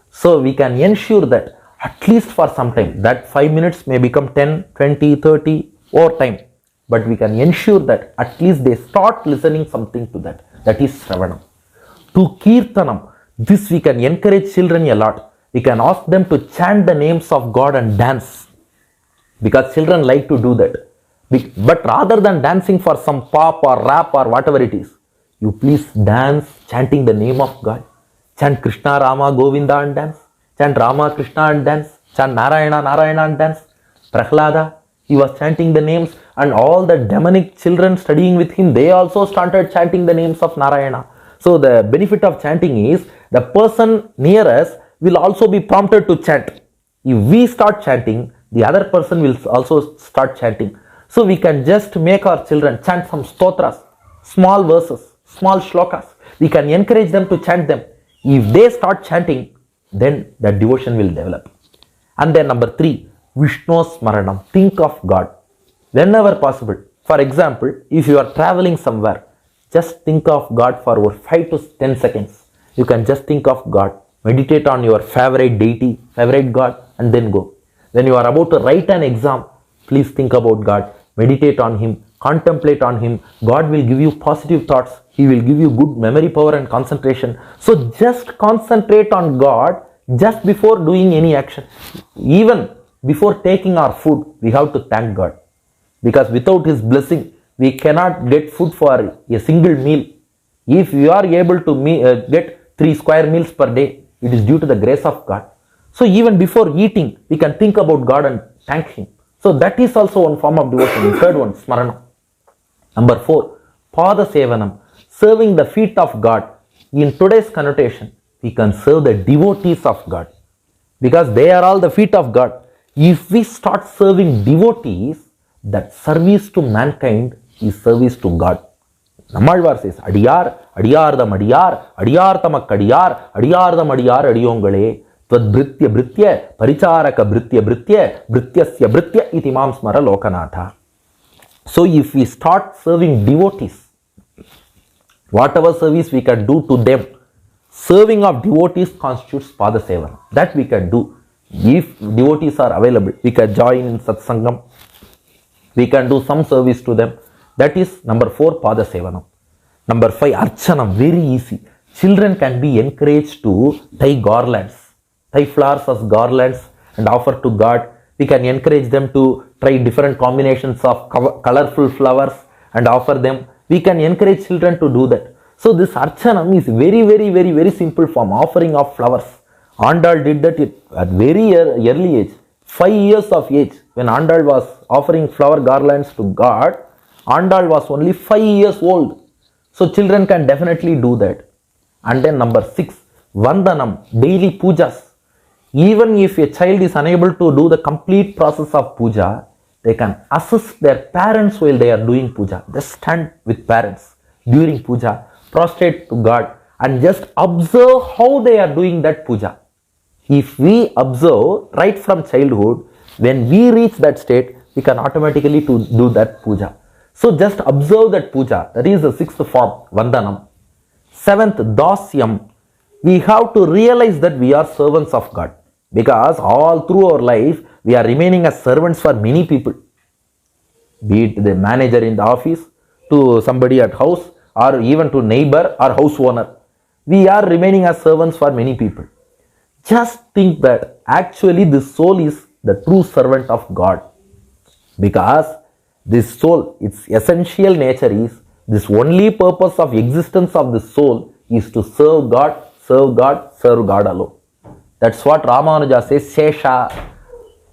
So, we can ensure that at least for some time, that 5 minutes may become 10, 20, 30 over time. But we can ensure that at least they start listening something to that. That is Shravanam. To Keerthanam, this we can encourage children a lot. We can ask them to chant the names of God and dance. Because children like to do that. But rather than dancing for some pop or rap or whatever it is, you please dance chanting the name of God. Chant Krishna, Rama, Govinda and dance. Chant Rama, Krishna and dance. Chant Narayana, Narayana and dance. Prahlada, he was chanting the names, and all the demonic children studying with him, they also started chanting the names of Narayana. So the benefit of chanting is the person near us will also be prompted to chant. If we start chanting, the other person will also start chanting. So we can just make our children chant some stotras, small verses, small shlokas. We can encourage them to chant them. If they start chanting, then the devotion will develop. And then number 3, Vishnu Smaranam. Think of God whenever possible. For example, if you are traveling somewhere, just think of God for over 5 to 10 seconds. You can just think of God. Meditate on your favorite deity, favorite God, and then go. When you are about to write an exam, please think about God. Meditate on Him, contemplate on Him. God will give you positive thoughts. He will give you good memory power and concentration. So just concentrate on God just before doing any action. Even before taking our food, we have to thank God. Because without His blessing, we cannot get food for a single meal. If we are able to get 3 square meals per day, it is due to the grace of God. So even before eating, we can think about God and thank Him. So that is also one form of devotion. The third one, Smaranam. Number 4, Paadha sevanam. Serving the feet of God. In today's connotation, we can serve the devotees of God. Because they are all the feet of God. If we start serving devotees, that service to mankind is service to God. Nammalvar says, Adiyar, Adiyardam Adiyar, Adiyartamak Adiyar, Adiyardam Adiyar Adiyongale, Tvad Britya Britya, Paricharaka Britya Britya, Brityasya Britya iti mam smara lokanatha. So if we start serving devotees, whatever service we can do to them, serving of devotees constitutes Paadha sevanam. That we can do. If devotees are available, we can join in satsangam. We can do some service to them. That is number 4, Paadha sevanam. Number 5, Archanam. Very easy. Children can be encouraged to tie garlands. Tie flowers as garlands and offer to God. We can encourage them to try different combinations of colorful flowers and offer them. We can encourage children to do that. So this Archanam is very simple form, offering of flowers. Andal did that at very early age, 5 years of age. When Andal was offering flower garlands to God, Andal was only 5 years old. So children can definitely do that. And then number 6, Vandanam, daily pujas. Even if a child is unable to do the complete process of puja, they can assist their parents while they are doing puja. Just stand with parents during puja, prostrate to God and just observe how they are doing that puja. If we observe right from childhood, when we reach that state, we can automatically do that puja. So just observe that puja. That is the 6th form, Vandanam. 7th, Daasyam. We have to realize that we are servants of God. Because all through our life, we are remaining as servants for many people. Be it the manager in the office, to somebody at house, or even to neighbor or house owner. We are remaining as servants for many people. Just think that actually this soul is the true servant of God. Because This soul, its essential nature is, this only purpose of existence of the soul is to serve God, serve God, serve God alone. That's what Ramanuja says, Shesha.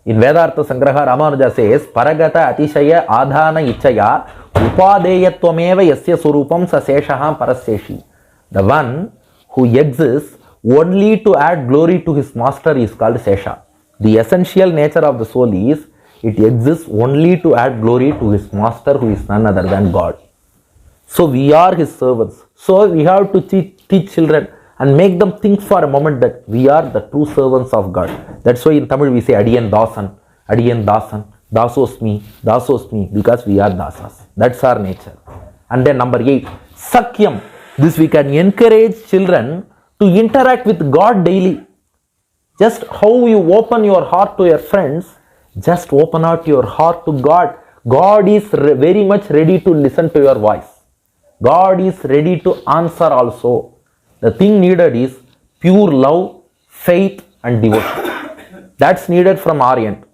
In Vedartha Sangraha, Ramanuja says, Paragata Atishaya Adhana Ichaya Upadeyatwameva Yasya Surupam Sa Seshaha Paraseshi. The one who exists only to add glory to his master is called Sesha. The essential nature of the soul is, it exists only to add glory to his master who is none other than God. So we are his servants. So we have to teach children and make them think for a moment that we are the true servants of God. That's why in Tamil we say Adiyan Dasan, Adiyan Dasan, Dasosmi, because we are Dasas. That's our nature. And then number 8, Sakhyam. This we can encourage children to interact with God daily. Just how you open your heart to your friends, just open out your heart to God. God is very much ready to listen to your voice. God is ready to answer also. The thing needed is pure love, faith and devotion. That's needed from our end.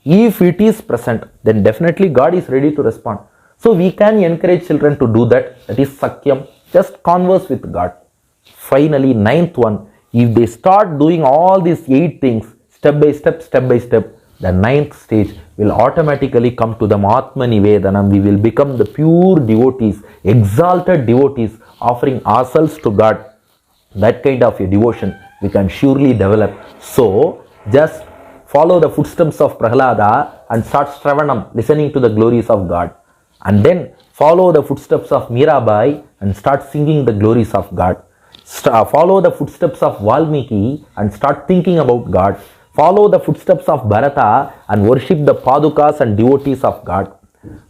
If it is present, then definitely God is ready to respond. So we can encourage children to do that. That is Sakhyam. Just converse with God. Finally, 9th one, if they start doing all these 8 things step by step, the 9th stage will automatically come to the Atma nivedanam. We will become the pure devotees, exalted devotees, offering ourselves to God. That kind of a devotion we can surely develop. So just follow the footsteps of Prahlada and start Shravanam, listening to the glories of God. And then follow the footsteps of Meerabai and start singing the glories of God. Follow the footsteps of Valmiki and start thinking about God. Follow the footsteps of Bharata and worship the Padukas and devotees of God.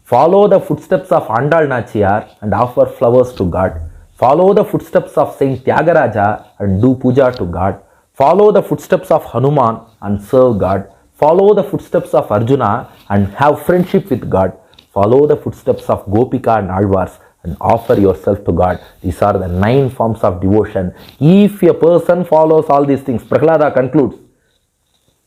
Follow the footsteps of Andal Nachiyar and offer flowers to God. Follow the footsteps of Saint Tyagaraja and do puja to God. Follow the footsteps of Hanuman and serve God. Follow the footsteps of Arjuna and have friendship with God. Follow the footsteps of Gopikas and Alvars and offer yourself to God. These are the 9 forms of devotion. If a person follows all these things, Prahlada concludes,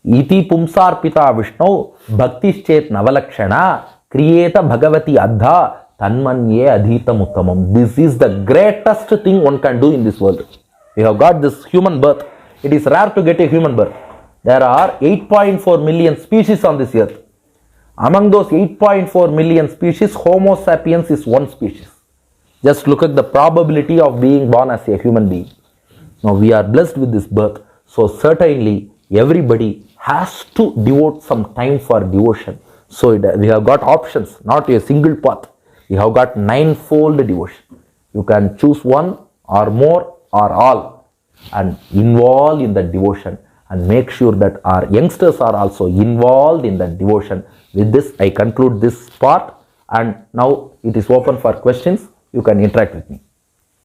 Iti pumsar pita Vishnu bhaktischet navalakshana kriyeta bhagavati adha tanmanye adhitam uttamam. This is the greatest thing one can do in this world. We have got this human birth. It is rare to get a human birth. There are 8.4 million species on this earth. Among those 8.4 million species, Homo sapiens is one species. Just look at the probability of being born as a human being. Now we are blessed with this birth. So certainly everybody has to devote some time for devotion. So we have got options, not a single path. We have got 9-fold devotion. You can choose one or more or all and involve in the devotion and make sure that our youngsters are also involved in the devotion. With this, I conclude this part and now it is open for questions. You can interact with me.